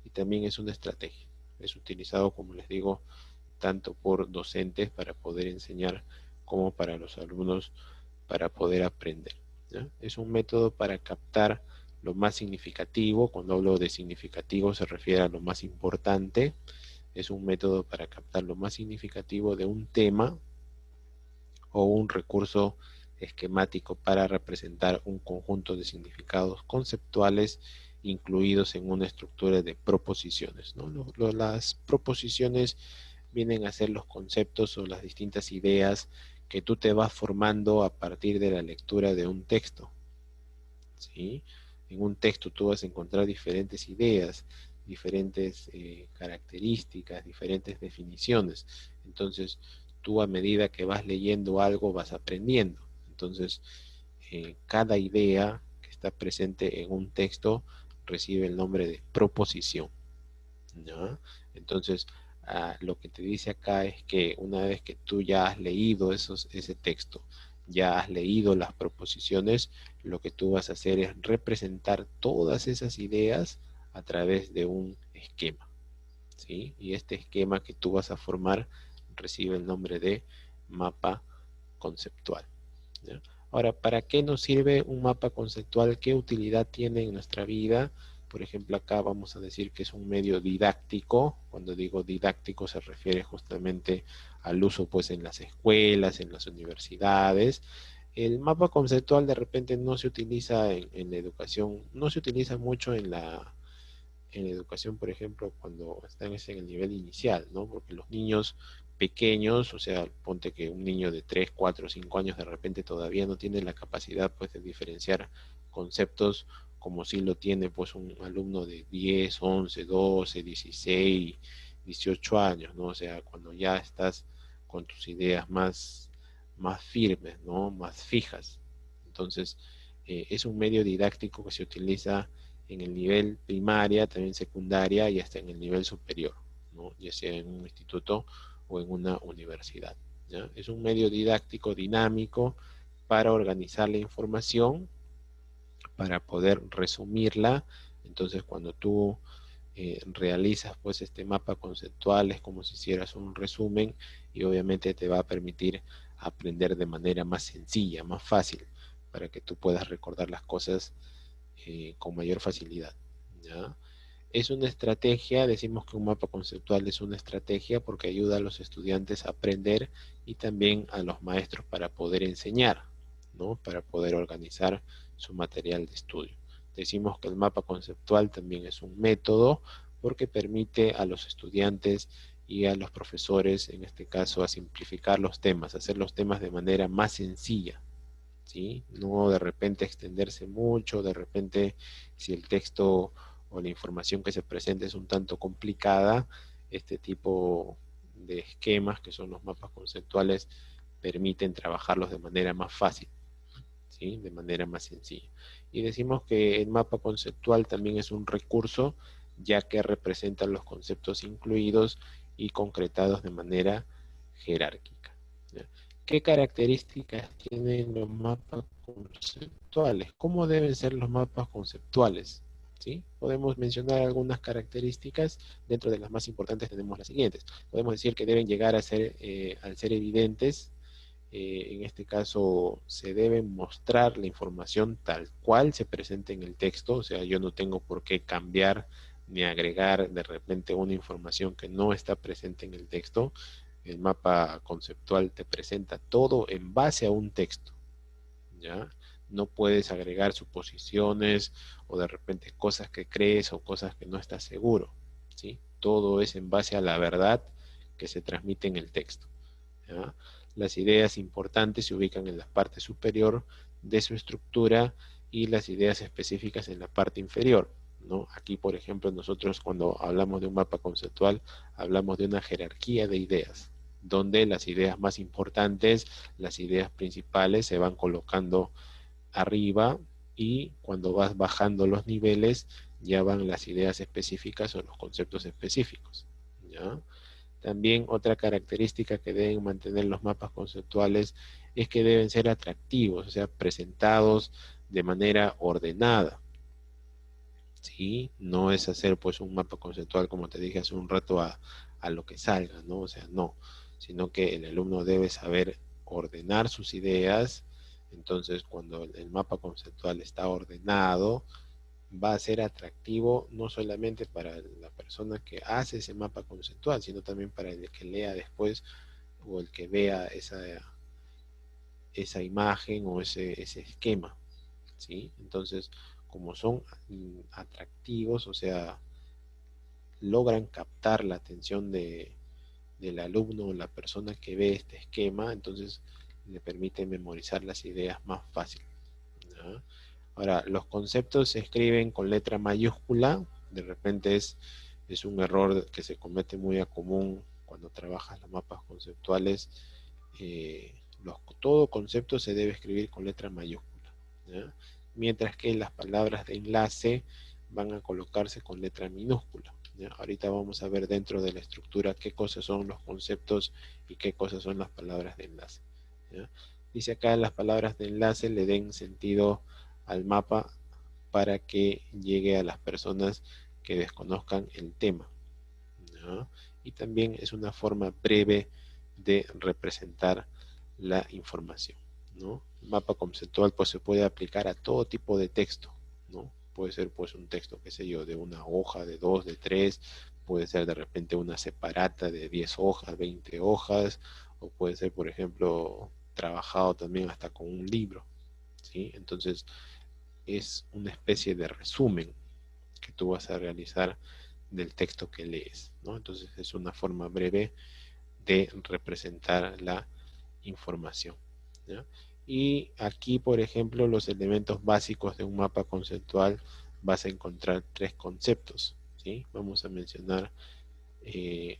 y también es una estrategia. Es utilizado, como les digo, tanto por docentes para poder enseñar como para los alumnos para poder aprender, ¿ya? Es un método para captar lo más significativo. Cuando hablo de significativo se refiere a lo más importante. Es un método para captar lo más significativo de un tema o un recurso esquemático para representar un conjunto de significados conceptuales incluidos en una estructura de proposiciones, ¿no? Las proposiciones vienen a ser los conceptos o las distintas ideas que tú te vas formando a partir de la lectura de un texto, ¿sí? En un texto tú vas a encontrar diferentes ideas, diferentes características, diferentes definiciones. Entonces, tú a medida que vas leyendo algo vas aprendiendo. Entonces, cada idea que está presente en un texto recibe el nombre de proposición, ¿no? Entonces, lo que te dice acá es que una vez que tú ya has leído ese texto, ya has leído las proposiciones, lo que tú vas a hacer es representar todas esas ideas a través de un esquema, ¿sí? Y este esquema que tú vas a formar recibe el nombre de mapa conceptual, ¿ya? Ahora, ¿para qué nos sirve un mapa conceptual? ¿Qué utilidad tiene en nuestra vida? Por ejemplo, acá vamos a decir que es un medio didáctico. Cuando digo didáctico se refiere justamente al uso pues en las escuelas, en las universidades. El mapa conceptual de repente no se utiliza en la educación, no se utiliza mucho en la educación, por ejemplo, cuando están en el nivel inicial, ¿no? Porque los niños pequeños, o sea, ponte que un niño de 3 4 5 años de repente todavía no tiene la capacidad pues de diferenciar conceptos como si lo tiene pues un alumno de 10 11 12 16 18 años, ¿no? O sea, cuando ya estás con tus ideas más firmes, ¿no? Más fijas. Entonces, es un medio didáctico que se utiliza en el nivel primaria, también secundaria y hasta en el nivel superior, ¿no? Ya sea en un instituto o en una universidad, ¿ya? Es un medio didáctico dinámico para organizar la información, para poder resumirla. Entonces, cuando tú realizas pues este mapa conceptual es como si hicieras un resumen y obviamente te va a permitir aprender de manera más sencilla, más fácil, para que tú puedas recordar las cosas con mayor facilidad, ¿ya? Es una estrategia, decimos que un mapa conceptual es una estrategia porque ayuda a los estudiantes a aprender y también a los maestros para poder enseñar, ¿no? Para poder organizar su material de estudio. Decimos que el mapa conceptual también es un método porque permite a los estudiantes y a los profesores, en este caso, a simplificar los temas, hacer los temas de manera más sencilla, ¿sí? No de repente extenderse mucho, de repente si el texto o la información que se presenta es un tanto complicada, este tipo de esquemas, que son los mapas conceptuales, permiten trabajarlos de manera más fácil, ¿sí? De manera más sencilla. Y decimos que el mapa conceptual también es un recurso, ya que representa los conceptos incluidos y concretados de manera jerárquica, ¿ya? ¿Qué características tienen los mapas conceptuales? ¿Cómo deben ser los mapas conceptuales? ¿Sí? Podemos mencionar algunas características. Dentro de las más importantes tenemos las siguientes. Podemos decir que deben llegar a ser, al ser evidentes, en este caso se debe mostrar la información tal cual se presenta en el texto, o sea, yo no tengo por qué cambiar ni agregar de repente una información que no está presente en el texto. El mapa conceptual te presenta todo en base a un texto, ¿ya? No puedes agregar suposiciones o de repente cosas que crees o cosas que no estás seguro, ¿sí? Todo es en base a la verdad que se transmite en el texto, ¿ya? Las ideas importantes se ubican en la parte superior de su estructura y las ideas específicas en la parte inferior, ¿no? Aquí, por ejemplo, nosotros cuando hablamos de un mapa conceptual, hablamos de una jerarquía de ideas, donde las ideas más importantes, las ideas principales se van colocando arriba y cuando vas bajando los niveles ya van las ideas específicas o los conceptos específicos, ¿ya? También otra característica que deben mantener los mapas conceptuales es que deben ser atractivos, o sea, presentados de manera ordenada, ¿sí? No es hacer pues un mapa conceptual, como te dije hace un rato, a lo que salga, ¿no? O sea, no, sino que el alumno debe saber ordenar sus ideas. Entonces, cuando el mapa conceptual está ordenado, va a ser atractivo no solamente para la persona que hace ese mapa conceptual, sino también para el que lea después o el que vea esa imagen o ese esquema, ¿sí? Entonces, como son atractivos, o sea, logran captar la atención del alumno o la persona que ve este esquema, entonces le permite memorizar las ideas más fácil, ¿no? Ahora, los conceptos se escriben con letra mayúscula, de repente es un error que se comete muy a común cuando trabajas los mapas conceptuales. Todo concepto se debe escribir con letra mayúscula, ¿ya? Mientras que las palabras de enlace van a colocarse con letra minúscula, ¿ya? Ahorita vamos a ver dentro de la estructura qué cosas son los conceptos y qué cosas son las palabras de enlace, ¿ya? Dice acá, las palabras de enlace le den sentido al mapa para que llegue a las personas que desconozcan el tema, ¿no? Y también es una forma breve de representar la información, ¿no? El mapa conceptual pues se puede aplicar a todo tipo de texto, ¿no? Puede ser pues un texto, qué sé yo, de una hoja, de dos, de tres, puede ser de repente una separata de 10 hojas, 20 hojas, o puede ser, por ejemplo, trabajado también hasta con un libro, ¿sí? Entonces es una especie de resumen que tú vas a realizar del texto que lees, ¿no? Entonces es una forma breve de representar la información, ¿ya? Y aquí, por ejemplo, los elementos básicos de un mapa conceptual, vas a encontrar tres conceptos, ¿sí? Vamos a mencionar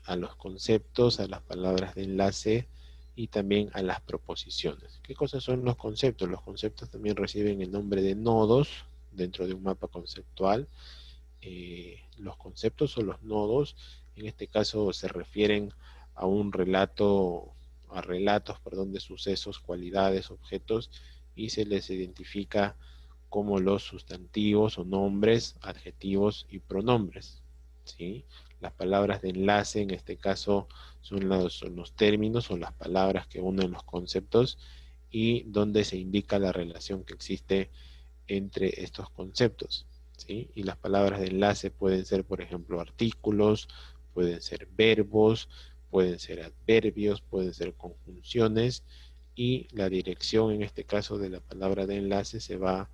a los conceptos, a las palabras de enlace y también a las proposiciones. ¿Qué cosas son los conceptos? Los conceptos también reciben el nombre de nodos dentro de un mapa conceptual. Los conceptos o los nodos, en este caso se refieren a un relato, a relatos, perdón, de sucesos, cualidades, objetos, y se les identifica como los sustantivos o nombres, adjetivos y pronombres, ¿sí? Las palabras de enlace, en este caso, son los términos o las palabras que unen los conceptos y donde se indica la relación que existe entre estos conceptos, ¿sí? Y las palabras de enlace pueden ser, por ejemplo, artículos, pueden ser verbos, pueden ser adverbios, pueden ser conjunciones, y la dirección en este caso de la palabra de enlace se va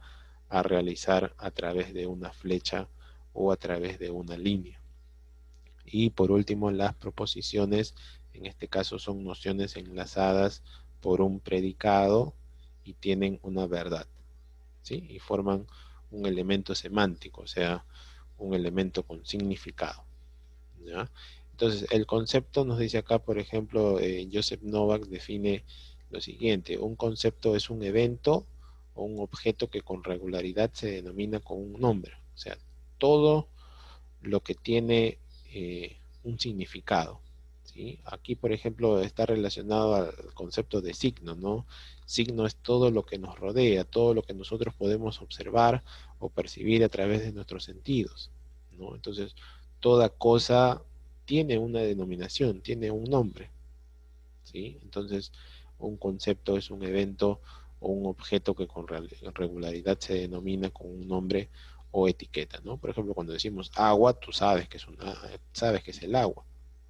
a realizar a través de una flecha o a través de una línea. Y por último, las proposiciones, en este caso son nociones enlazadas por un predicado y tienen una verdad, ¿sí? Y forman un elemento semántico, o sea, un elemento con significado, ¿ya? Entonces, el concepto nos dice acá, por ejemplo, Joseph Novak define lo siguiente: un concepto es un evento o un objeto que con regularidad se denomina con un nombre, o sea, todo lo que tiene un significado, ¿sí? Aquí, por ejemplo, está relacionado al concepto de signo, ¿no? Signo es todo lo que nos rodea, todo lo que nosotros podemos observar o percibir a través de nuestros sentidos, ¿no? Entonces, toda cosa tiene una denominación, tiene un nombre, ¿sí? Entonces, un concepto es un evento o un objeto que con regularidad se denomina con un nombre o etiqueta, ¿no? Por ejemplo, cuando decimos agua, tú sabes que sabes que es el agua,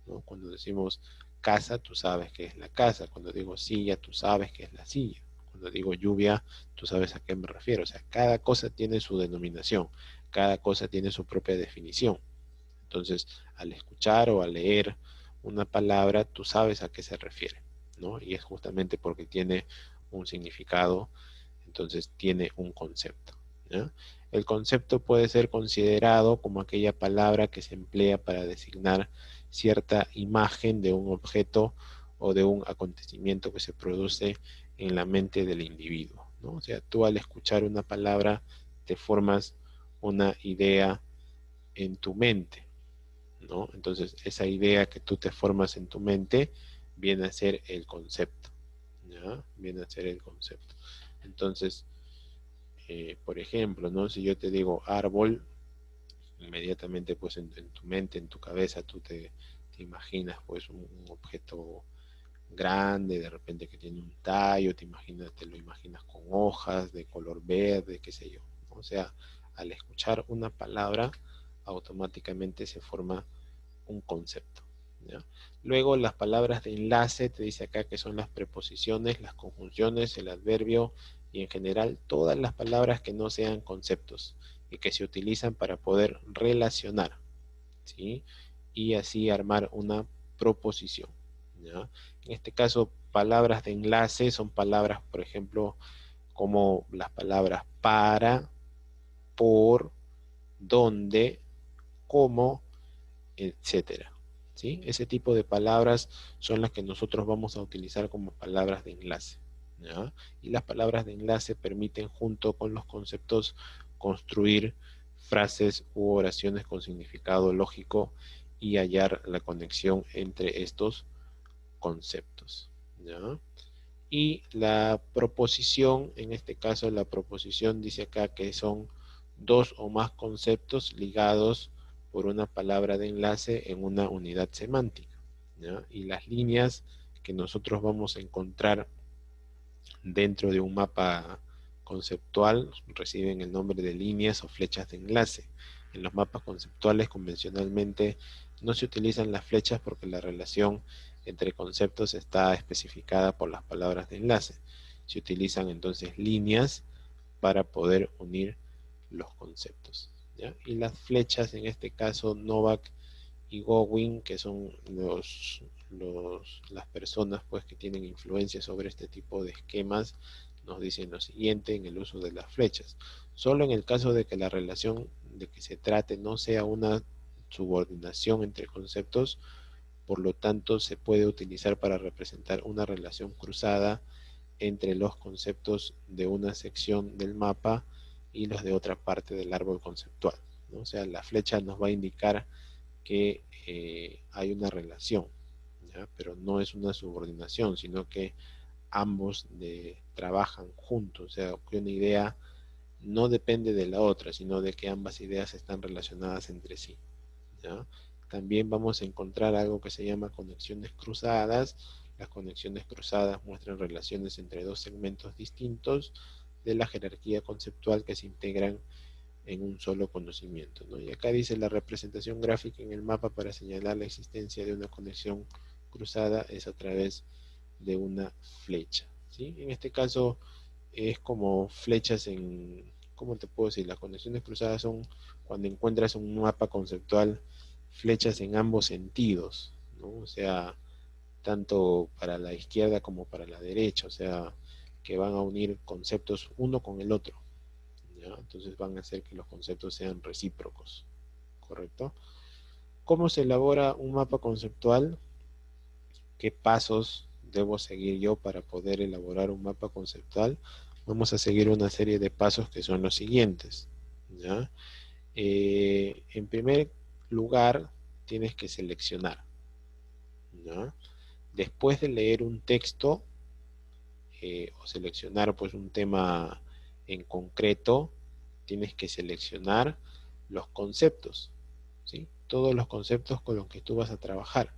¿no? Cuando decimos casa, tú sabes que es la casa. Cuando digo silla, tú sabes que es la silla. Cuando digo lluvia, tú sabes a qué me refiero. O sea, cada cosa tiene su denominación, cada cosa tiene su propia definición. Entonces, al escuchar o al leer una palabra, tú sabes a qué se refiere, ¿no? Y es justamente porque tiene un significado, entonces tiene un concepto, ¿ya? El concepto puede ser considerado como aquella palabra que se emplea para designar cierta imagen de un objeto o de un acontecimiento que se produce en la mente del individuo, ¿no? O sea, tú al escuchar una palabra te formas una idea en tu mente, ¿no? Entonces, esa idea que tú te formas en tu mente viene a ser el concepto, ¿ya? Viene a ser el concepto. Entonces, por ejemplo, ¿no? Si yo te digo árbol, inmediatamente pues en tu mente, en tu cabeza, tú te imaginas pues un objeto grande, de repente que tiene un tallo, te lo imaginas con hojas de color verde, qué sé yo, ¿no? O sea, al escuchar una palabra, automáticamente se forma un concepto, ¿ya? Luego las palabras de enlace, te dice acá que son las preposiciones, las conjunciones, el adverbio y en general todas las palabras que no sean conceptos y que se utilizan para poder relacionar, ¿sí? Y así armar una proposición, ¿ya? En este caso, palabras de enlace son palabras, por ejemplo, como las palabras para, por, dónde, cómo, etcétera. ¿Sí? Ese tipo de palabras son las que nosotros vamos a utilizar como palabras de enlace, ¿ya? Y las palabras de enlace permiten, junto con los conceptos, construir frases u oraciones con significado lógico y hallar la conexión entre estos conceptos, ¿ya? Y la proposición, en este caso la proposición dice acá que son dos o más conceptos ligados por una palabra de enlace en una unidad semántica, ¿ya? Y las líneas que nosotros vamos a encontrar dentro de un mapa conceptual reciben el nombre de líneas o flechas de enlace. En los mapas conceptuales convencionalmente no se utilizan las flechas porque la relación entre conceptos está especificada por las palabras de enlace. Se utilizan entonces líneas para poder unir los conceptos, ¿ya? Y las flechas, en este caso Novak y Gowin, que son las personas pues que tienen influencia sobre este tipo de esquemas, nos dicen lo siguiente en el uso de las flechas. Solo en el caso de que la relación de que se trate no sea una subordinación entre conceptos, por lo tanto se puede utilizar para representar una relación cruzada entre los conceptos de una sección del mapa y los de otra parte del árbol conceptual, ¿no? O sea, la flecha nos va a indicar que hay una relación, ¿ya? Pero no es una subordinación, sino que ambos trabajan juntos, o sea, que una idea no depende de la otra, sino de que ambas ideas están relacionadas entre sí, ¿ya? También vamos a encontrar algo que se llama conexiones cruzadas. Las conexiones cruzadas muestran relaciones entre dos segmentos distintos de la jerarquía conceptual que se integran en un solo conocimiento, ¿no? Y acá dice la representación gráfica en el mapa para señalar la existencia de una conexión cruzada es a través de una flecha, ¿sí? En este caso es como flechas en, ¿cómo te puedo decir? Las conexiones cruzadas son cuando encuentras un mapa conceptual, flechas en ambos sentidos, ¿no? O sea, tanto para la izquierda como para la derecha, o sea, que van a unir conceptos uno con el otro, ¿ya? Entonces van a hacer que los conceptos sean recíprocos, ¿correcto? ¿Cómo se elabora un mapa conceptual? ¿Qué pasos debo seguir yo para poder elaborar un mapa conceptual? Vamos a seguir una serie de pasos que son los siguientes, ¿ya? En primer lugar, tienes que seleccionar, ¿ya? Después de leer un texto o seleccionar pues un tema en concreto, tienes que seleccionar los conceptos, ¿sí? Todos los conceptos con los que tú vas a trabajar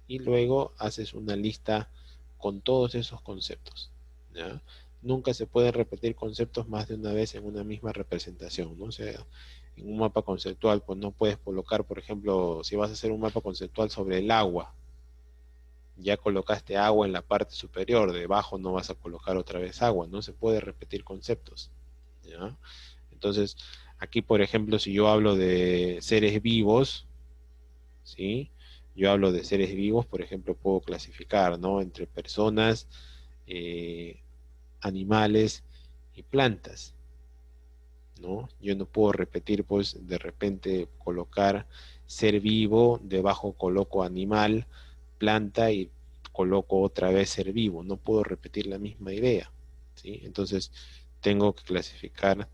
y luego haces una lista con todos esos conceptos, ¿ya? Nunca se pueden repetir conceptos más de una vez en una misma representación, ¿no? O sea, en un mapa conceptual, pues no puedes colocar, por ejemplo, si vas a hacer un mapa conceptual sobre el agua, ya colocaste agua en la parte superior, debajo no vas a colocar otra vez agua, no se puede repetir conceptos, ¿ya? Entonces, aquí, por ejemplo, si yo hablo de seres vivos, ¿sí? Yo hablo de seres vivos, por ejemplo, puedo clasificar, ¿no? Entre personas, eh, animales y plantas, ¿no? Yo no puedo repetir, pues, de repente colocar ser vivo, debajo coloco animal, planta y coloco otra vez ser vivo. No puedo repetir la misma idea, ¿sí? Entonces, tengo que clasificar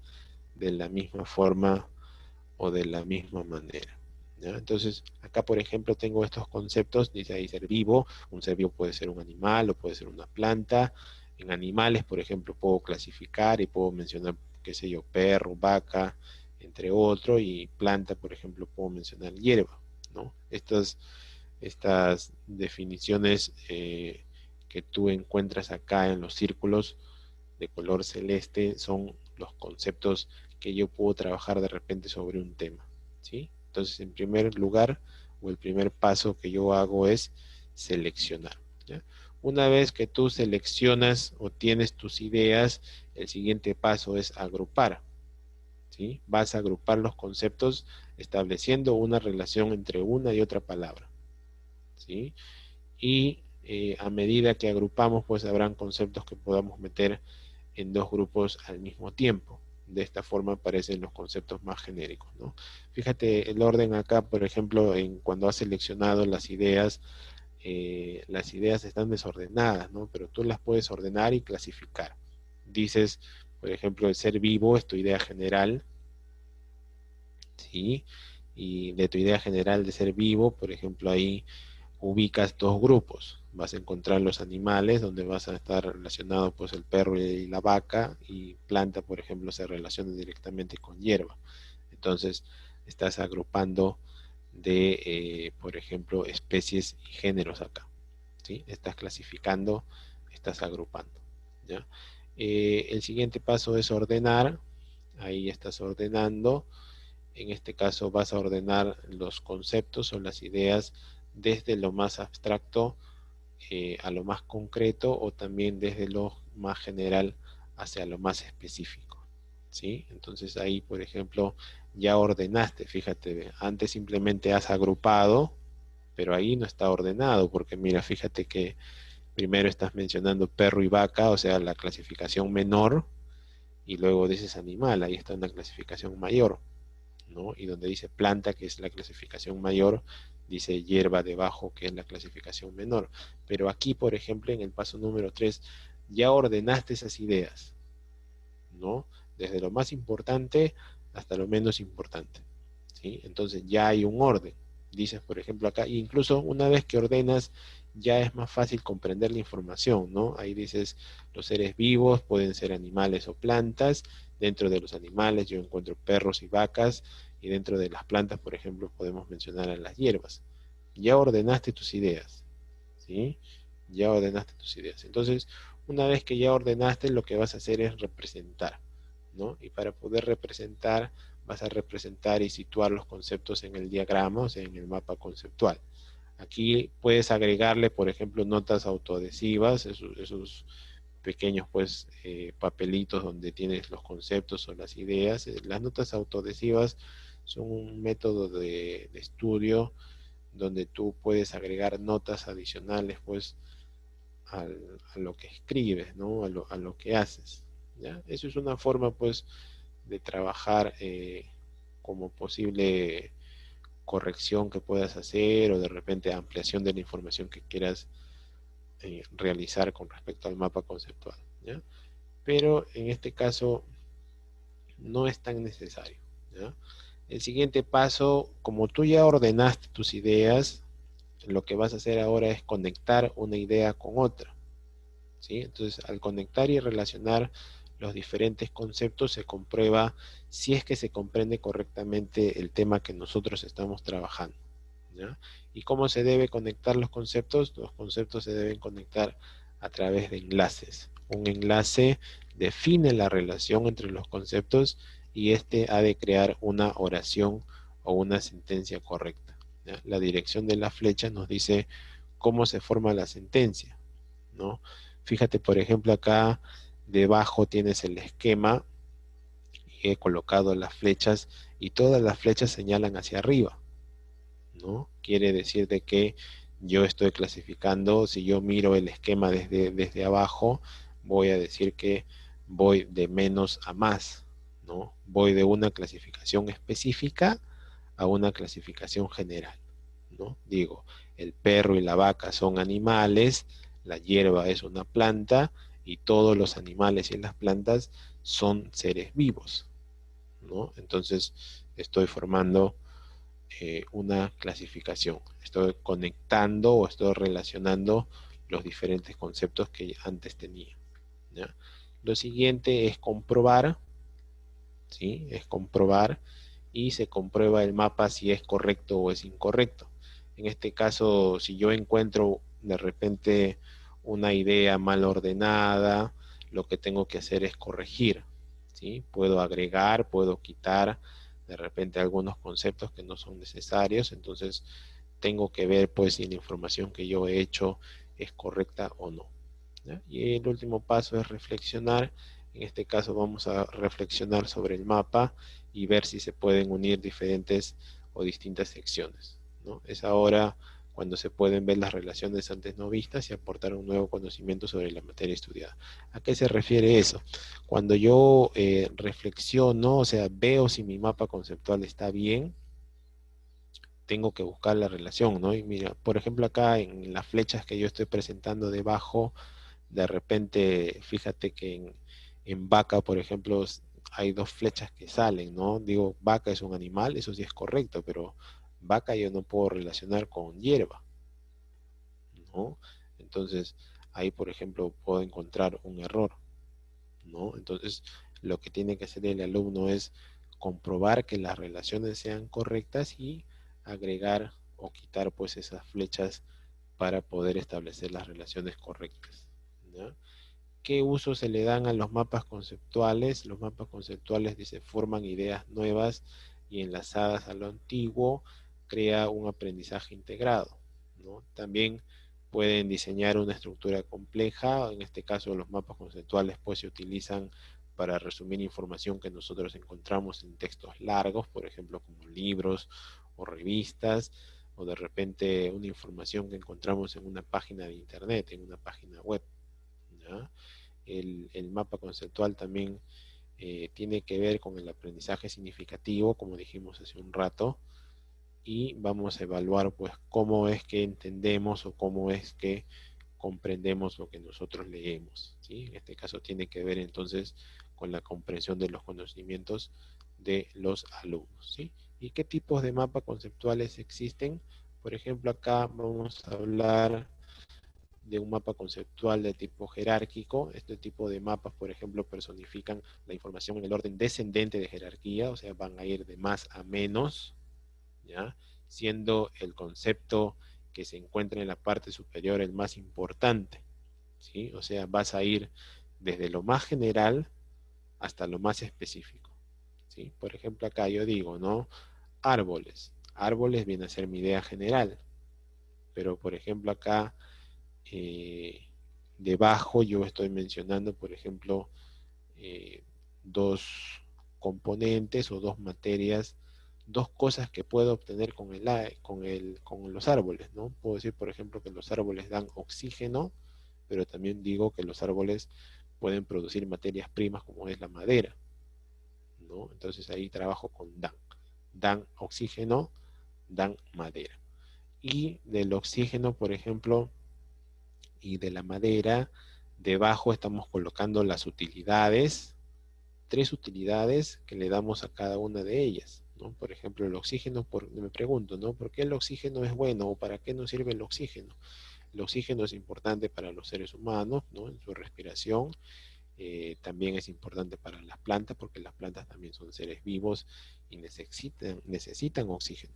de la misma forma o de la misma manera, ¿ya? Entonces, acá por ejemplo tengo estos conceptos, dice ahí ser vivo, un ser vivo puede ser un animal o puede ser una planta. En animales, por ejemplo, puedo clasificar y puedo mencionar, qué sé yo, perro, vaca, entre otros, y planta, por ejemplo, puedo mencionar hierba, ¿no? Estas definiciones que tú encuentras acá en los círculos de color celeste son los conceptos que yo puedo trabajar de repente sobre un tema, ¿sí? Entonces, en primer lugar, o el primer paso que yo hago es seleccionar, ¿ya? Una vez que tú seleccionas o tienes tus ideas, el siguiente paso es agrupar, ¿sí? Vas a agrupar los conceptos estableciendo una relación entre una y otra palabra, ¿sí? Y a medida que agrupamos, pues habrán conceptos que podamos meter en dos grupos al mismo tiempo, De esta forma aparecen los conceptos más genéricos, ¿no? Fíjate el orden acá, por ejemplo, cuando has seleccionado las ideas están desordenadas, ¿no? Pero tú las puedes ordenar y clasificar. Dices, por ejemplo, el ser vivo es tu idea general, ¿sí? Y de tu idea general de ser vivo, por ejemplo, ahí ubicas dos grupos. Vas a encontrar los animales, donde vas a estar relacionado pues el perro y la vaca, y planta, por ejemplo, se relaciona directamente con hierba. Entonces, estás agrupando por ejemplo, especies y géneros acá. ¿Sí? Estás clasificando, estás agrupando. ¿Ya? El siguiente paso es ordenar. Ahí estás ordenando. En este caso vas a ordenar los conceptos o las ideas desde lo más abstracto a lo más concreto, o también desde lo más general hacia lo más específico. ¿Sí? Entonces ahí, por ejemplo, ya ordenaste, fíjate, antes simplemente has agrupado, pero ahí no está ordenado, porque mira, fíjate que primero estás mencionando perro y vaca, o sea, la clasificación menor, y luego dices animal, ahí está una clasificación mayor, ¿no? Y donde dice planta, que es la clasificación mayor, dice hierba debajo, que es la clasificación menor. Pero aquí, por ejemplo, en el paso número 3, ya ordenaste esas ideas, ¿no? Desde lo más importante hasta lo menos importante, ¿sí? Entonces ya hay un orden. Dices, por ejemplo, acá, incluso una vez que ordenas, ya es más fácil comprender la información, ¿no? Ahí dices, los seres vivos pueden ser animales o plantas. Dentro de los animales yo encuentro perros y vacas, y dentro de las plantas, por ejemplo, podemos mencionar a las hierbas. Ya ordenaste tus ideas, ¿sí? Ya ordenaste tus ideas. Entonces, una vez que ya ordenaste, lo que vas a hacer es representar, ¿no? Y para poder representar, vas a representar y situar los conceptos en el diagrama, o sea, en el mapa conceptual. Aquí puedes agregarle, por ejemplo, notas autoadhesivas, esos pequeños pues papelitos donde tienes los conceptos o las ideas. Las notas autoadhesivas son un método de estudio donde tú puedes agregar notas adicionales pues a lo que escribes, ¿no? A lo que haces, ¿ya? Eso es una forma pues de trabajar como posible corrección que puedas hacer, o de repente ampliación de la información que quieras realizar con respecto al mapa conceptual, ¿ya? Pero en este caso no es tan necesario, ¿ya? El siguiente paso, como tú ya ordenaste tus ideas, lo que vas a hacer ahora es conectar una idea con otra, ¿sí? Entonces, al conectar y relacionar los diferentes conceptos, se comprueba si es que se comprende correctamente el tema que nosotros estamos trabajando, ¿ya? ¿Y cómo se debe conectar los conceptos? Los conceptos se deben conectar a través de enlaces. Un enlace define la relación entre los conceptos, y este ha de crear una oración o una sentencia correcta, ¿ya? La dirección de la flecha nos dice cómo se forma la sentencia, ¿no? Fíjate, por ejemplo, acá debajo tienes el esquema y he colocado las flechas, y todas las flechas señalan hacia arriba, ¿no? Quiere decir de que yo estoy clasificando. Si yo miro el esquema desde abajo, voy a decir que voy de menos a más, ¿no? Voy de una clasificación específica a una clasificación general, ¿no? Digo, el perro y la vaca son animales, la hierba es una planta, y todos los animales y las plantas son seres vivos, ¿no? Entonces estoy formando una clasificación. Estoy conectando o estoy relacionando los diferentes conceptos que antes tenía, ¿ya? Lo siguiente es comprobar, ¿sí? Es comprobar, y se comprueba el mapa si es correcto o es incorrecto. En este caso, si yo encuentro de repente una idea mal ordenada, lo que tengo que hacer es corregir, ¿sí? Puedo agregar, puedo quitar de repente algunos conceptos que no son necesarios. Entonces tengo que ver pues si la información que yo he hecho es correcta o no, ¿ya? Y el último paso es reflexionar. En este caso vamos a reflexionar sobre el mapa y ver si se pueden unir diferentes o distintas secciones, ¿no? Es ahora cuando se pueden ver las relaciones antes no vistas y aportar un nuevo conocimiento sobre la materia estudiada. ¿A qué se refiere eso? Cuando yo reflexiono, o sea, veo si mi mapa conceptual está bien, tengo que buscar la relación, ¿no? Y mira, por ejemplo, acá en las flechas que yo estoy presentando debajo, de repente, fíjate que en vaca, por ejemplo, hay dos flechas que salen, ¿no? Digo, vaca es un animal, eso sí es correcto, pero vaca yo no puedo relacionar con hierba, ¿no? Entonces, ahí, por ejemplo, puedo encontrar un error, ¿no? Entonces, lo que tiene que hacer el alumno es comprobar que las relaciones sean correctas y agregar o quitar pues esas flechas para poder establecer las relaciones correctas, ¿ya? ¿Qué uso se le dan a los mapas conceptuales? Los mapas conceptuales dice, forman ideas nuevas y enlazadas a lo antiguo, crea un aprendizaje integrado, ¿no? También pueden diseñar una estructura compleja, en este caso los mapas conceptuales pues se utilizan para resumir información que nosotros encontramos en textos largos, por ejemplo como libros o revistas, o de repente una información que encontramos en una página de internet, en una página web, ¿ya? El mapa conceptual también tiene que ver con el aprendizaje significativo, como dijimos hace un rato, y vamos a evaluar pues cómo es que entendemos o cómo es que comprendemos lo que nosotros leemos, ¿sí? En este caso tiene que ver entonces con la comprensión de los conocimientos de los alumnos, ¿sí? ¿Y qué tipos de mapas conceptuales existen? Por ejemplo, acá vamos a hablar de un mapa conceptual de tipo jerárquico. Este tipo de mapas, por ejemplo, personifican la información en el orden descendente de jerarquía, o sea, van a ir de más a menos, ¿ya? Siendo el concepto que se encuentra en la parte superior el más importante, ¿sí? O sea, vas a ir desde lo más general hasta lo más específico, ¿sí? Por ejemplo, acá yo digo, ¿no? Árboles. Árboles viene a ser mi idea general, pero por ejemplo acá eh, debajo yo estoy mencionando, por ejemplo, eh, dos componentes o dos materias, dos cosas que puedo obtener con los árboles, ¿no? Puedo decir, por ejemplo, que los árboles dan oxígeno, pero también digo que los árboles pueden producir materias primas como es la madera, ¿no? Entonces ahí trabajo con dan. Dan oxígeno, dan madera. Y del oxígeno, por ejemplo, y de la madera, debajo estamos colocando las utilidades, tres utilidades que le damos a cada una de ellas, ¿no? Por ejemplo, el oxígeno, me pregunto, ¿no? ¿Por qué el oxígeno es bueno o para qué nos sirve el oxígeno? El oxígeno es importante para los seres humanos, ¿no? En su respiración. También es importante para las plantas porque las plantas también son seres vivos y necesitan oxígeno,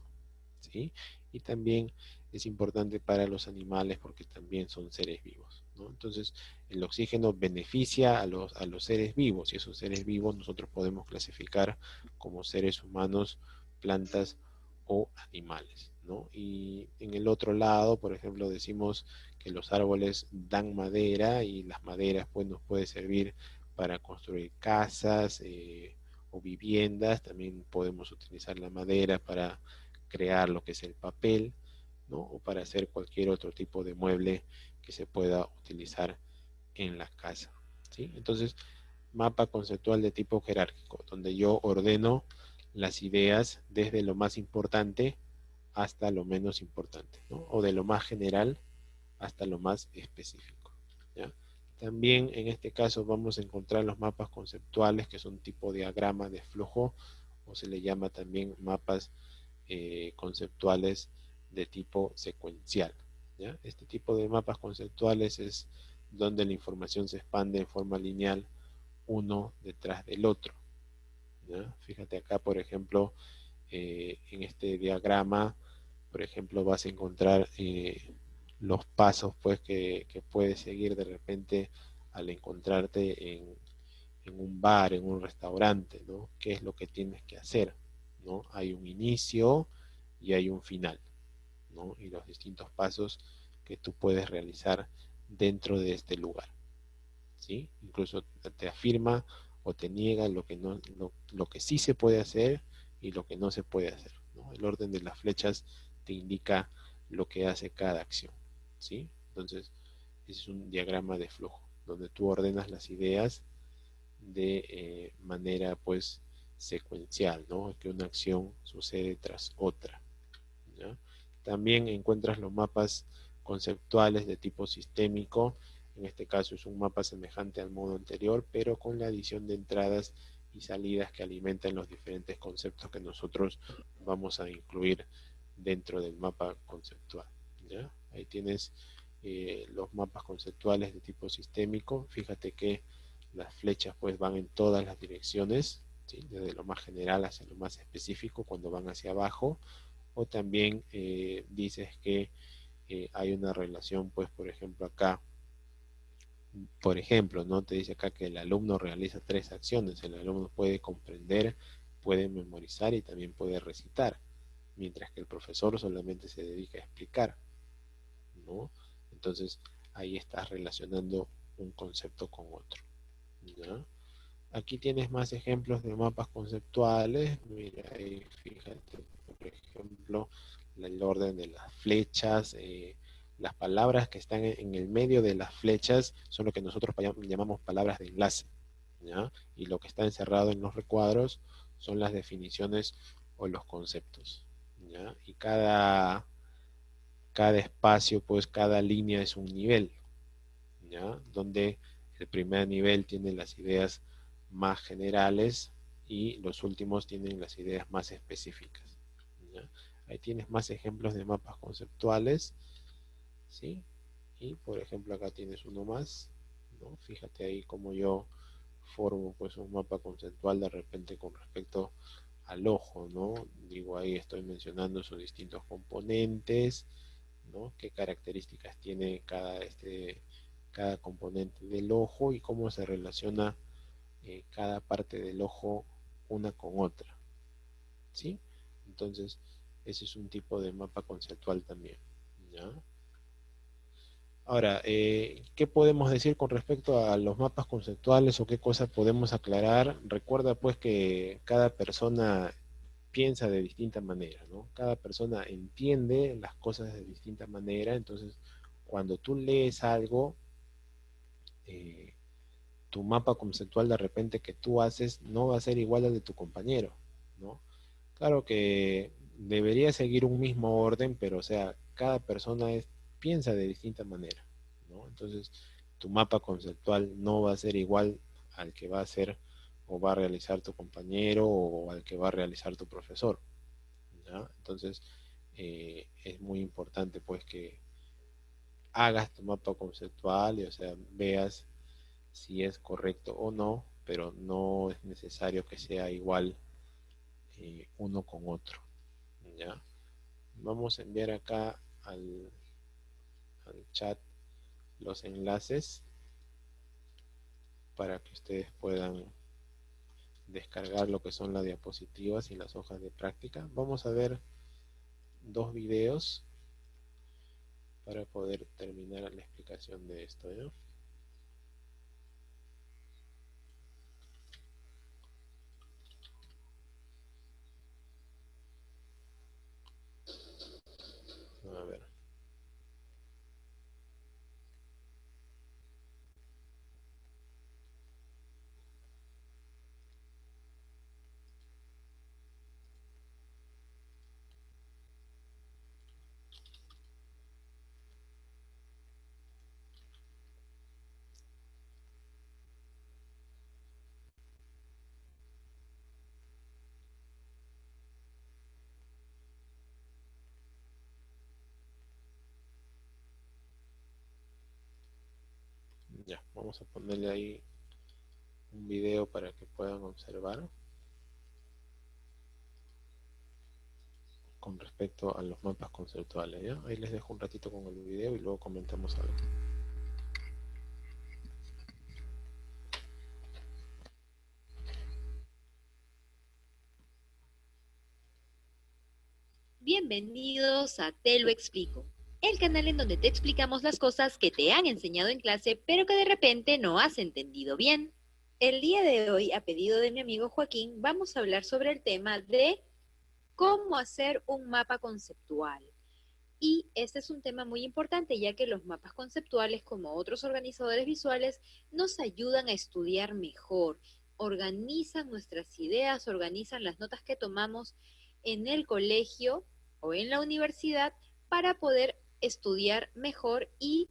¿sí? Y también es importante para los animales porque también son seres vivos, ¿no? Entonces, el oxígeno beneficia a los seres vivos y esos seres vivos nosotros podemos clasificar como seres humanos, plantas o animales, ¿no? Y en el otro lado, por ejemplo, decimos que los árboles dan madera y las maderas pues nos puede servir para construir casas o viviendas. También podemos utilizar la madera para crear lo que es el papel, ¿no? O para hacer cualquier otro tipo de mueble que se pueda utilizar en la casa, ¿sí? Entonces, mapa conceptual de tipo jerárquico, donde yo ordeno las ideas desde lo más importante hasta lo menos importante, ¿no? O de lo más general hasta lo más específico, ¿ya? También en este caso vamos a encontrar los mapas conceptuales que son tipo diagrama de flujo o se le llama también mapas conceptuales de tipo secuencial, ¿ya? Este tipo de mapas conceptuales es donde la información se expande en forma lineal uno detrás del otro, ¿ya? Fíjate acá, por ejemplo, en este diagrama, por ejemplo, vas a encontrar los pasos pues, que puedes seguir de repente al encontrarte en un bar, en un restaurante, ¿no? ¿Qué es lo que tienes que hacer? ¿No? Hay un inicio y hay un final, ¿no? Y los distintos pasos que tú puedes realizar dentro de este lugar, ¿sí? Incluso te afirma o te niega lo que, no, lo que sí se puede hacer y lo que no se puede hacer, ¿no? El orden de las flechas te indica lo que hace cada acción, ¿sí? Entonces, ese es un diagrama de flujo, donde tú ordenas las ideas de manera, pues, secuencial, ¿no? Que una acción sucede tras otra, ¿ya? También encuentras los mapas conceptuales de tipo sistémico. En este caso es un mapa semejante al modo anterior, pero con la adición de entradas y salidas que alimentan los diferentes conceptos que nosotros vamos a incluir dentro del mapa conceptual, ¿ya? Ahí tienes los mapas conceptuales de tipo sistémico. Fíjate que las flechas pues van en todas las direcciones, ¿sí? Desde lo más general hacia lo más específico cuando van hacia abajo, o también dices que hay una relación, pues por ejemplo acá, por ejemplo, ¿no? Te dice acá que el alumno realiza tres acciones. El alumno puede comprender, puede memorizar y también puede recitar, mientras que el profesor solamente se dedica a explicar, ¿no? Entonces ahí estás relacionando un concepto con otro, ¿ya? Aquí tienes más ejemplos de mapas conceptuales. Mira, ahí fíjate, por ejemplo, el orden de las flechas, las palabras que están en el medio de las flechas son lo que nosotros llamamos palabras de enlace, ¿ya? Y lo que está encerrado en los recuadros son las definiciones o los conceptos, ¿ya? Y cada espacio, pues cada línea es un nivel, ¿ya? Donde el primer nivel tiene las ideas más generales y los últimos tienen las ideas más específicas, ¿ya? Ahí tienes más ejemplos de mapas conceptuales, ¿sí? Y por ejemplo acá tienes uno más, ¿no? Fíjate ahí como yo formo pues un mapa conceptual de repente con respecto al ojo, ¿no? Digo, ahí estoy mencionando sus distintos componentes, ¿no? Qué características tiene cada componente del ojo y cómo se relaciona cada parte del ojo una con otra, ¿sí? Entonces, ese es un tipo de mapa conceptual también, ¿ya? Ahora, ¿qué podemos decir con respecto a los mapas conceptuales o qué cosas podemos aclarar? Recuerda pues que cada persona piensa de distinta manera, ¿no? Cada persona entiende las cosas de distinta manera, entonces cuando tú lees algo, eh, tu mapa conceptual de repente que tú haces no va a ser igual al de tu compañero, ¿no? Claro que debería seguir un mismo orden, pero o sea, cada persona piensa de distinta manera, ¿no? Entonces, tu mapa conceptual no va a ser igual al que va a hacer o va a realizar tu compañero o al que va a realizar tu profesor, ¿ya? Entonces, es muy importante pues que hagas tu mapa conceptual y o sea, veas si es correcto o no, pero no es necesario que sea igual uno con otro, ¿ya? Vamos a enviar acá al chat los enlaces para que ustedes puedan descargar lo que son las diapositivas y las hojas de práctica. Vamos a ver dos videos para poder terminar la explicación de esto, ¿no? A ver. Ya, vamos a ponerle ahí un video para que puedan observar con respecto a los mapas conceptuales, ¿ya? Ahí les dejo un ratito con el video y luego comentamos algo. Bienvenidos a Te lo explico, el canal en donde te explicamos las cosas que te han enseñado en clase, pero que de repente no has entendido bien. El día de hoy, a pedido de mi amigo Joaquín, vamos a hablar sobre el tema de cómo hacer un mapa conceptual. Y este es un tema muy importante, ya que los mapas conceptuales, como otros organizadores visuales, nos ayudan a estudiar mejor, organizan nuestras ideas, organizan las notas que tomamos en el colegio o en la universidad para poder estudiar mejor y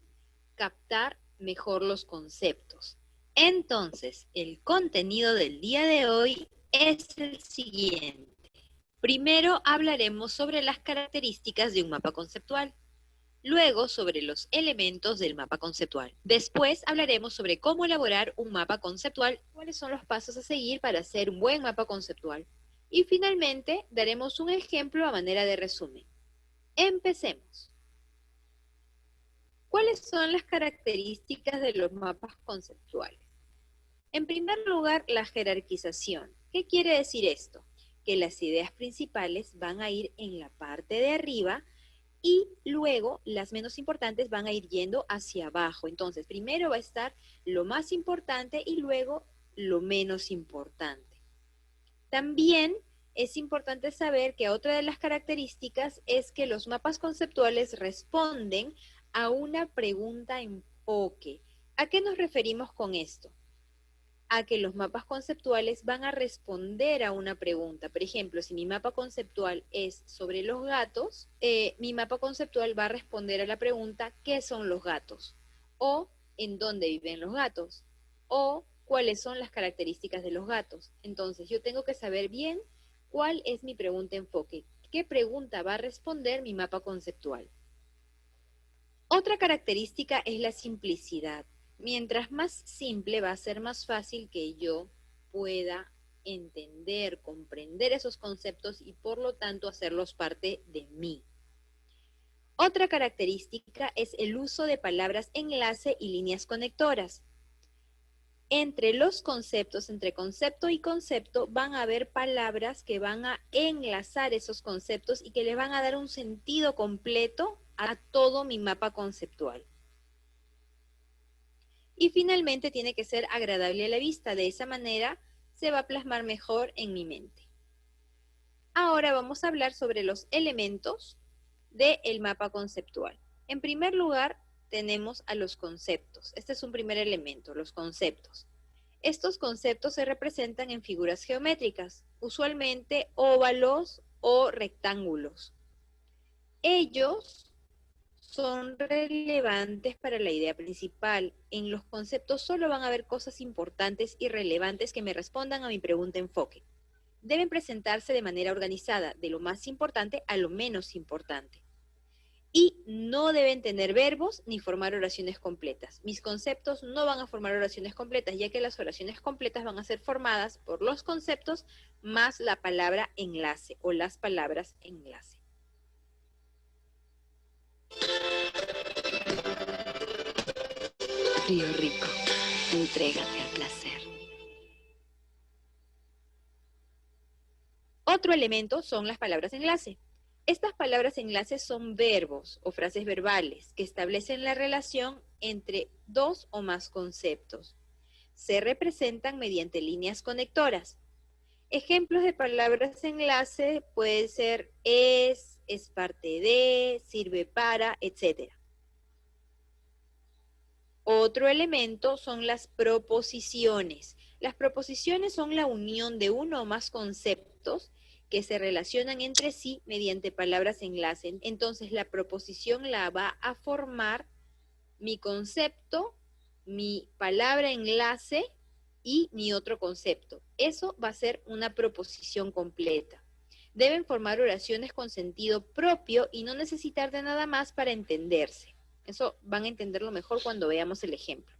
captar mejor los conceptos. Entonces, el contenido del día de hoy es el siguiente. Primero hablaremos sobre las características de un mapa conceptual. Luego sobre los elementos del mapa conceptual. Después hablaremos sobre cómo elaborar un mapa conceptual, cuáles son los pasos a seguir para hacer un buen mapa conceptual. Y finalmente daremos un ejemplo a manera de resumen. Empecemos. ¿Cuáles son las características de los mapas conceptuales? En primer lugar, la jerarquización. ¿Qué quiere decir esto? Que las ideas principales van a ir en la parte de arriba y luego las menos importantes van a ir yendo hacia abajo. Entonces, primero va a estar lo más importante y luego lo menos importante. También es importante saber que otra de las características es que los mapas conceptuales responden a una pregunta enfoque. ¿A qué nos referimos con esto? A que los mapas conceptuales van a responder a una pregunta. Por ejemplo, si mi mapa conceptual es sobre los gatos, mi mapa conceptual va a responder a la pregunta ¿qué son los gatos? O ¿en dónde viven los gatos? O ¿cuáles son las características de los gatos? Entonces yo tengo que saber bien cuál es mi pregunta enfoque. ¿Qué pregunta va a responder mi mapa conceptual? Otra característica es la simplicidad. Mientras más simple va a ser más fácil que yo pueda entender, comprender esos conceptos y por lo tanto hacerlos parte de mí. Otra característica es el uso de palabras enlace y líneas conectoras. Entre los conceptos, entre concepto y concepto, van a haber palabras que van a enlazar esos conceptos y que le van a dar un sentido completo a todo mi mapa conceptual. Y finalmente tiene que ser agradable a la vista, de esa manera se va a plasmar mejor en mi mente. Ahora vamos a hablar sobre los elementos del mapa conceptual. En primer lugar, tenemos a los conceptos. Este es un primer elemento, los conceptos. Estos conceptos se representan en figuras geométricas, usualmente óvalos o rectángulos. Ellos son relevantes para la idea principal. En los conceptos solo van a haber cosas importantes y relevantes que me respondan a mi pregunta enfoque. Deben presentarse de manera organizada, de lo más importante a lo menos importante. Y no deben tener verbos ni formar oraciones completas. Mis conceptos no van a formar oraciones completas, ya que las oraciones completas van a ser formadas por los conceptos más la palabra enlace o las palabras enlace. Río Rico, entrégate al placer. Otro elemento son las palabras enlace. Estas palabras enlace son verbos o frases verbales que establecen la relación entre dos o más conceptos. Se representan mediante líneas conectoras. Ejemplos de palabras enlace puede ser es parte de, sirve para, etc. Otro elemento son las proposiciones. Las proposiciones son la unión de uno o más conceptos que se relacionan entre sí mediante palabras enlace. Entonces la proposición la va a formar mi concepto, mi palabra enlace y mi otro concepto. Eso va a ser una proposición completa. Deben formar oraciones con sentido propio y no necesitar de nada más para entenderse. Eso van a entenderlo mejor cuando veamos el ejemplo.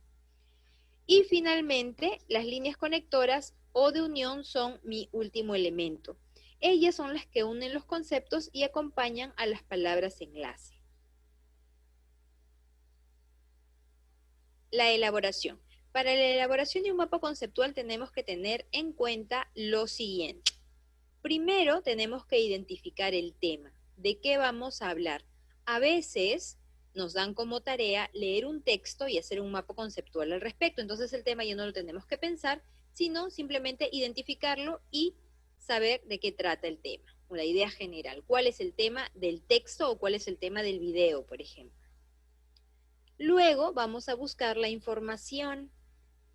Y finalmente, las líneas conectoras o de unión son mi último elemento. Ellas son las que unen los conceptos y acompañan a las palabras enlace. La elaboración. Para la elaboración de un mapa conceptual tenemos que tener en cuenta lo siguiente. Primero tenemos que identificar el tema. ¿De qué vamos a hablar? A veces nos dan como tarea leer un texto y hacer un mapa conceptual al respecto. Entonces el tema ya no lo tenemos que pensar, sino simplemente identificarlo y saber de qué trata el tema. la idea general. ¿Cuál es el tema del texto o cuál es el tema del video, por ejemplo? Luego vamos a buscar la información.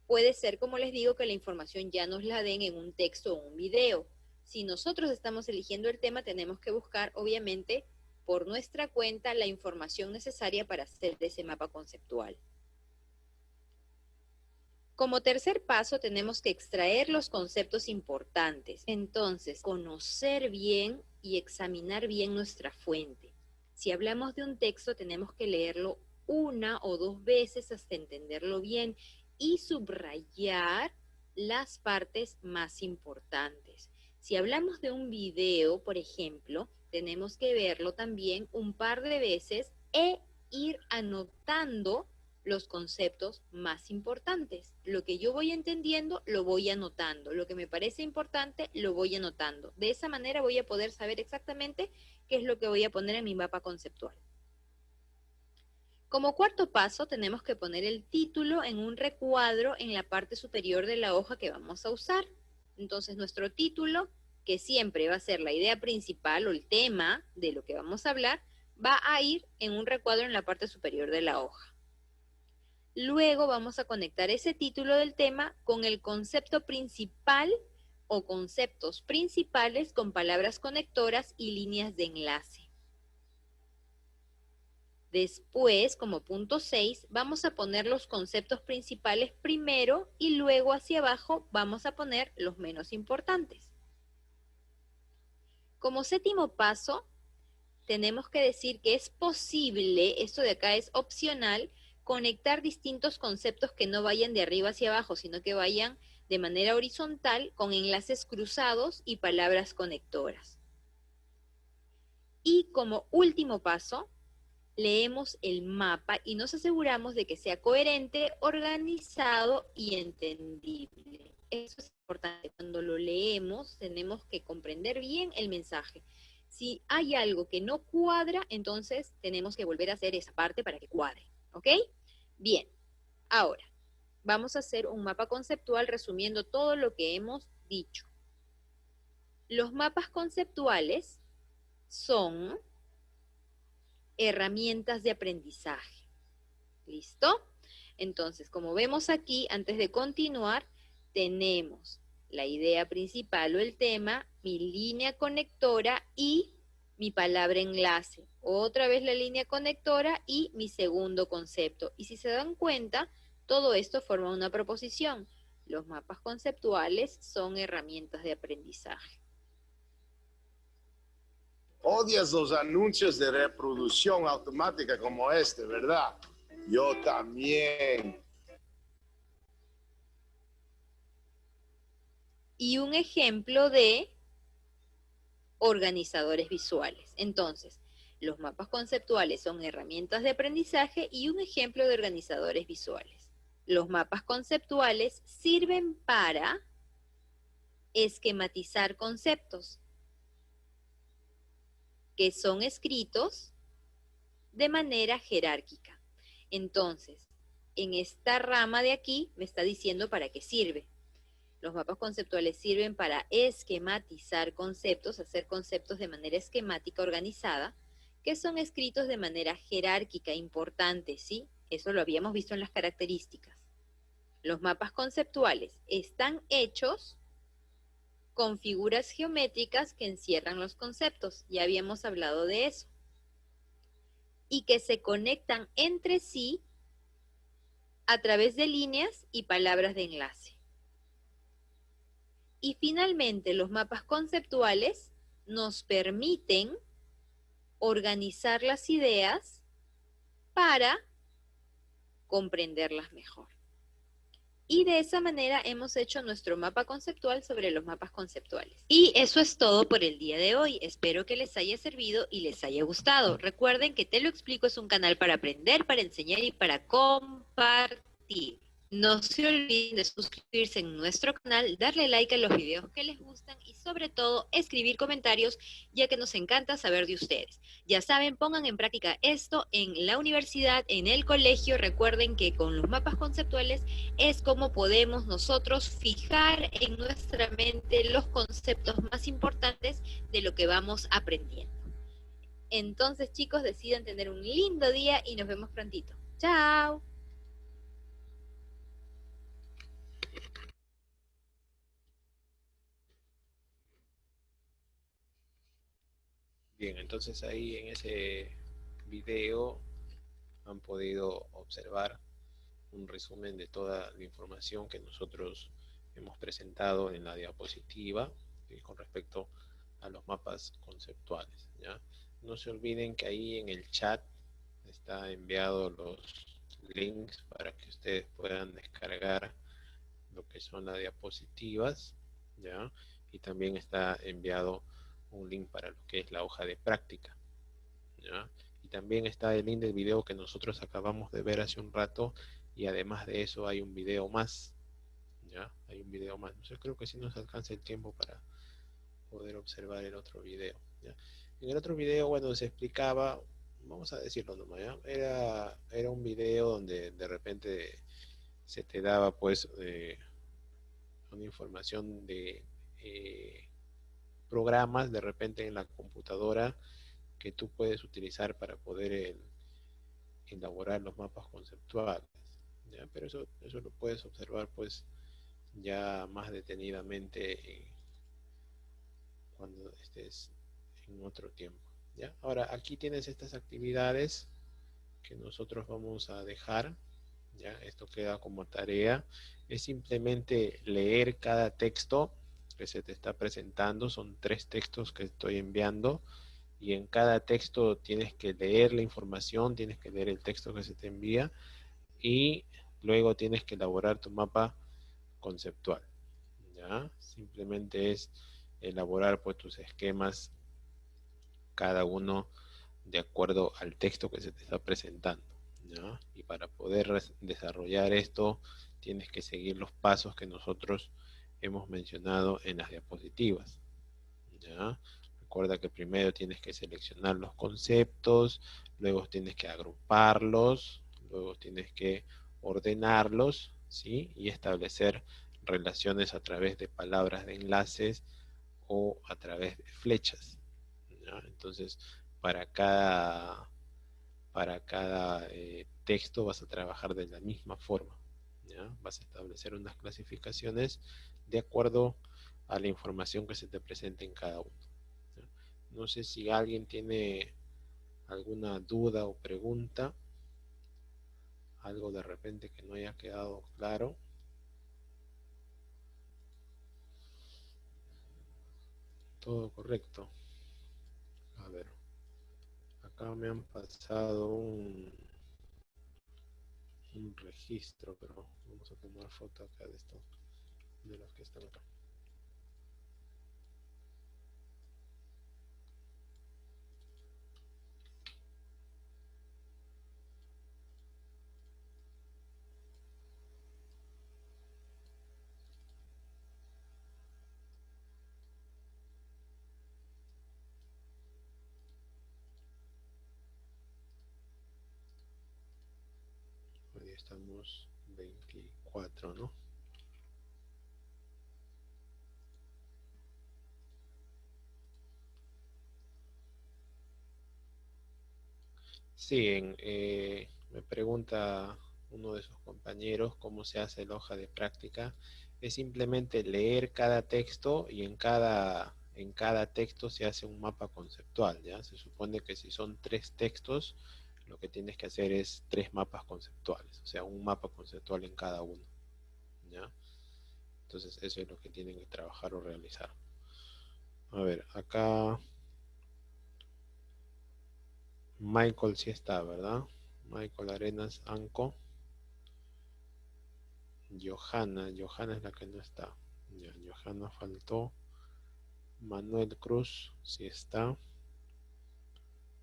Puede ser, como les digo, que la información ya nos la den en un texto o un video. Si nosotros estamos eligiendo el tema, tenemos que buscar, obviamente, por nuestra cuenta, la información necesaria para hacer ese mapa conceptual. Como tercer paso, tenemos que extraer los conceptos importantes. Entonces, conocer bien y examinar bien nuestra fuente. Si hablamos de un texto, tenemos que leerlo una o dos veces hasta entenderlo bien y subrayar las partes más importantes. Si hablamos de un video, por ejemplo, tenemos que verlo también un par de veces e ir anotando los conceptos más importantes. Lo que yo voy entendiendo, lo voy anotando. Lo que me parece importante, lo voy anotando. De esa manera voy a poder saber exactamente qué es lo que voy a poner en mi mapa conceptual. Como cuarto paso, tenemos que poner el título en un recuadro en la parte superior de la hoja que vamos a usar. Entonces, nuestro título, que siempre va a ser la idea principal o el tema de lo que vamos a hablar, va a ir en un recuadro en la parte superior de la hoja. Luego vamos a conectar ese título del tema con el concepto principal o conceptos principales con palabras conectoras y líneas de enlace. Después, como punto 6, vamos a poner los conceptos principales primero y luego hacia abajo vamos a poner los menos importantes. Como séptimo paso, tenemos que decir que es posible, esto de acá es opcional, conectar distintos conceptos que no vayan de arriba hacia abajo, sino que vayan de manera horizontal con enlaces cruzados y palabras conectoras. Y como último paso, leemos el mapa y nos aseguramos de que sea coherente, organizado y entendible. Eso es importante. Cuando lo leemos, tenemos que comprender bien el mensaje. Si hay algo que no cuadra, entonces tenemos que volver a hacer esa parte para que cuadre. ¿Ok? Bien. Ahora, vamos a hacer un mapa conceptual resumiendo todo lo que hemos dicho. Los mapas conceptuales son herramientas de aprendizaje. ¿Listo? Entonces, como vemos aquí, antes de continuar, tenemos la idea principal o el tema, mi línea conectora y mi palabra enlace. Otra vez la línea conectora y mi segundo concepto. Y si se dan cuenta, todo esto forma una proposición. Los mapas conceptuales son herramientas de aprendizaje. Odias los anuncios de reproducción automática como este, ¿verdad? Yo también. Y un ejemplo de organizadores visuales. Entonces, los mapas conceptuales son herramientas de aprendizaje y un ejemplo de organizadores visuales. Los mapas conceptuales sirven para esquematizar conceptos que son escritos de manera jerárquica. Entonces, en esta rama de aquí me está diciendo para qué sirve. Los mapas conceptuales sirven para esquematizar conceptos, hacer conceptos de manera esquemática organizada, que son escritos de manera jerárquica, importante, ¿sí? Eso lo habíamos visto en las características. Los mapas conceptuales están hechos con figuras geométricas que encierran los conceptos. Ya habíamos hablado de eso. Y que se conectan entre sí a través de líneas y palabras de enlace. Y finalmente, los mapas conceptuales nos permiten organizar las ideas para comprenderlas mejor. Y de esa manera hemos hecho nuestro mapa conceptual sobre los mapas conceptuales. Y eso es todo por el día de hoy. Espero que les haya servido y les haya gustado. Recuerden que Te lo explico es un canal para aprender, para enseñar y para compartir. No se olviden de suscribirse en nuestro canal, darle like a los videos que les gustan y sobre todo escribir comentarios, ya que nos encanta saber de ustedes. Ya saben, pongan en práctica esto en la universidad, en el colegio. Recuerden que con los mapas conceptuales es como podemos nosotros fijar en nuestra mente los conceptos más importantes de lo que vamos aprendiendo. Entonces, chicos, decidan tener un lindo día y nos vemos prontito. ¡Chao! Bien, entonces ahí en ese video han podido observar un resumen de toda la información que nosotros hemos presentado en la diapositiva con respecto a los mapas conceptuales, ¿ya? No se olviden que ahí en el chat está enviado los links para que ustedes puedan descargar lo que son las diapositivas, ¿ya? Y también está enviado un link para lo que es la hoja de práctica, ¿ya? Y también está el link del video que nosotros acabamos de ver hace un rato, y además de eso hay un video más, ¿ya? Hay un video más. Entonces creo que sí nos alcanza el tiempo para poder observar el otro video, ¿ya? En el otro video, bueno, se explicaba, vamos a decirlo nomás, ¿ya? Era un video donde de repente se te daba pues una información de programas de repente en la computadora que tú puedes utilizar para poder elaborar los mapas conceptuales, ¿ya? Pero eso lo puedes observar pues ya más detenidamente cuando estés en otro tiempo, ¿ya? Ahora aquí tienes estas actividades que nosotros vamos a dejar, ¿ya? Esto queda como tarea, es simplemente leer cada texto que se te está presentando. Son 3 textos que estoy enviando, y en cada texto tienes que leer la información, tienes que leer el texto que se te envía, y luego tienes que elaborar tu mapa conceptual, ¿ya? Simplemente es elaborar pues tus esquemas, cada uno de acuerdo al texto que se te está presentando, ¿ya? Y para poder desarrollar esto tienes que seguir los pasos que nosotros hemos mencionado en las diapositivas, ¿ya? Recuerda que primero tienes que seleccionar los conceptos, luego tienes que agruparlos, luego tienes que ordenarlos, ¿sí? Y establecer relaciones a través de palabras de enlaces o a través de flechas, ¿ya? Entonces, para cada, para cada texto vas a trabajar de la misma forma, ¿ya? Vas a establecer unas clasificaciones de acuerdo a la información que se te presente en cada uno, ¿ya? No sé si alguien tiene alguna duda o pregunta, algo de repente que no haya quedado claro. Todo correcto. A ver, acá me han pasado un registro, pero vamos a tomar foto acá de esto, de los que están acá. Hoy estamos 24, ¿no? Sí, me pregunta uno de sus compañeros cómo se hace la hoja de práctica. Es simplemente leer cada texto, y en cada texto se hace un mapa conceptual, ¿ya? Se supone que si son 3 textos, lo que tienes que hacer es 3 mapas conceptuales, o sea, un mapa conceptual en cada uno, ¿ya? Entonces eso es lo que tienen que trabajar o realizar. A ver, acá Michael sí está, ¿verdad? Michael Arenas Anco. Johanna es la que no está. Ya, Johanna faltó. Manuel Cruz sí está.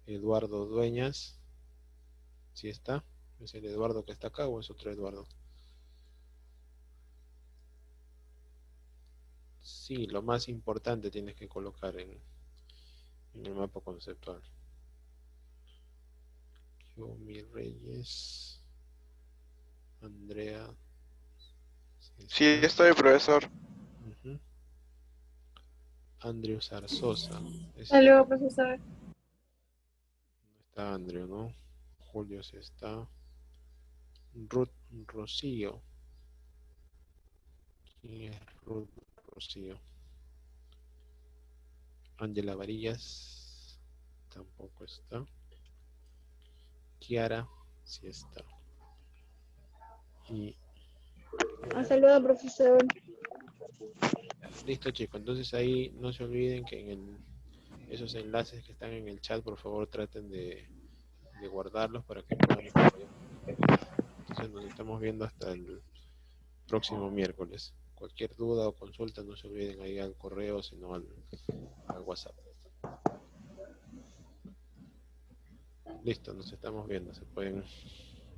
Eduardo Dueñas sí está. ¿Es el Eduardo que está acá o es otro Eduardo? Sí, lo más importante tienes que colocar en el mapa conceptual. Yomi Reyes, Andrea. Sí, estoy, profesor. Ujú. Andrew Zarzosa. Hasta luego, profesor. No está Andrew, ¿no? Julio sí está. Ruth Rocío. ¿Quién es Ruth Rocío? Ángela Varillas. Tampoco está. Kiara sí está. Y Hasta luego, profesor. listo, chicos. Entonces ahí no se olviden que esos enlaces que están en el chat, por favor, traten de guardarlos para que puedan desarrollar. Entonces nos estamos viendo hasta el próximo miércoles. Cualquier duda o consulta, no se olviden ahí al correo, sino al WhatsApp. Listo, nos estamos viendo. Se pueden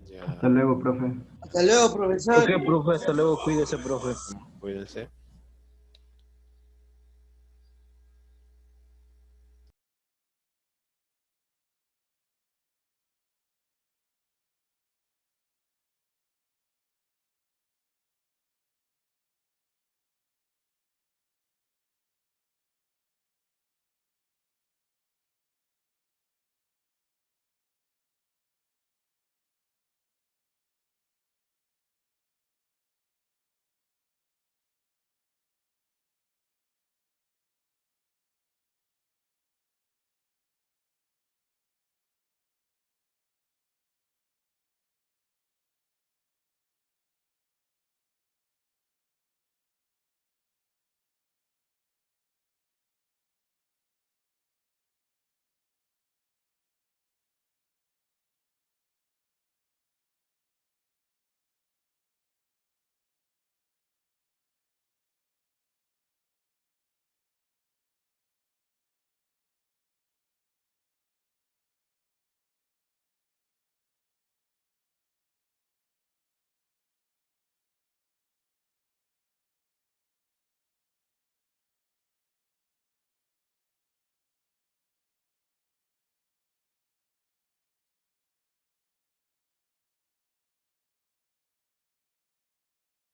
ya. Hasta luego, profe. Hasta luego, profesor. Ok, profe, hasta luego, cuídese, profe. Cuídense.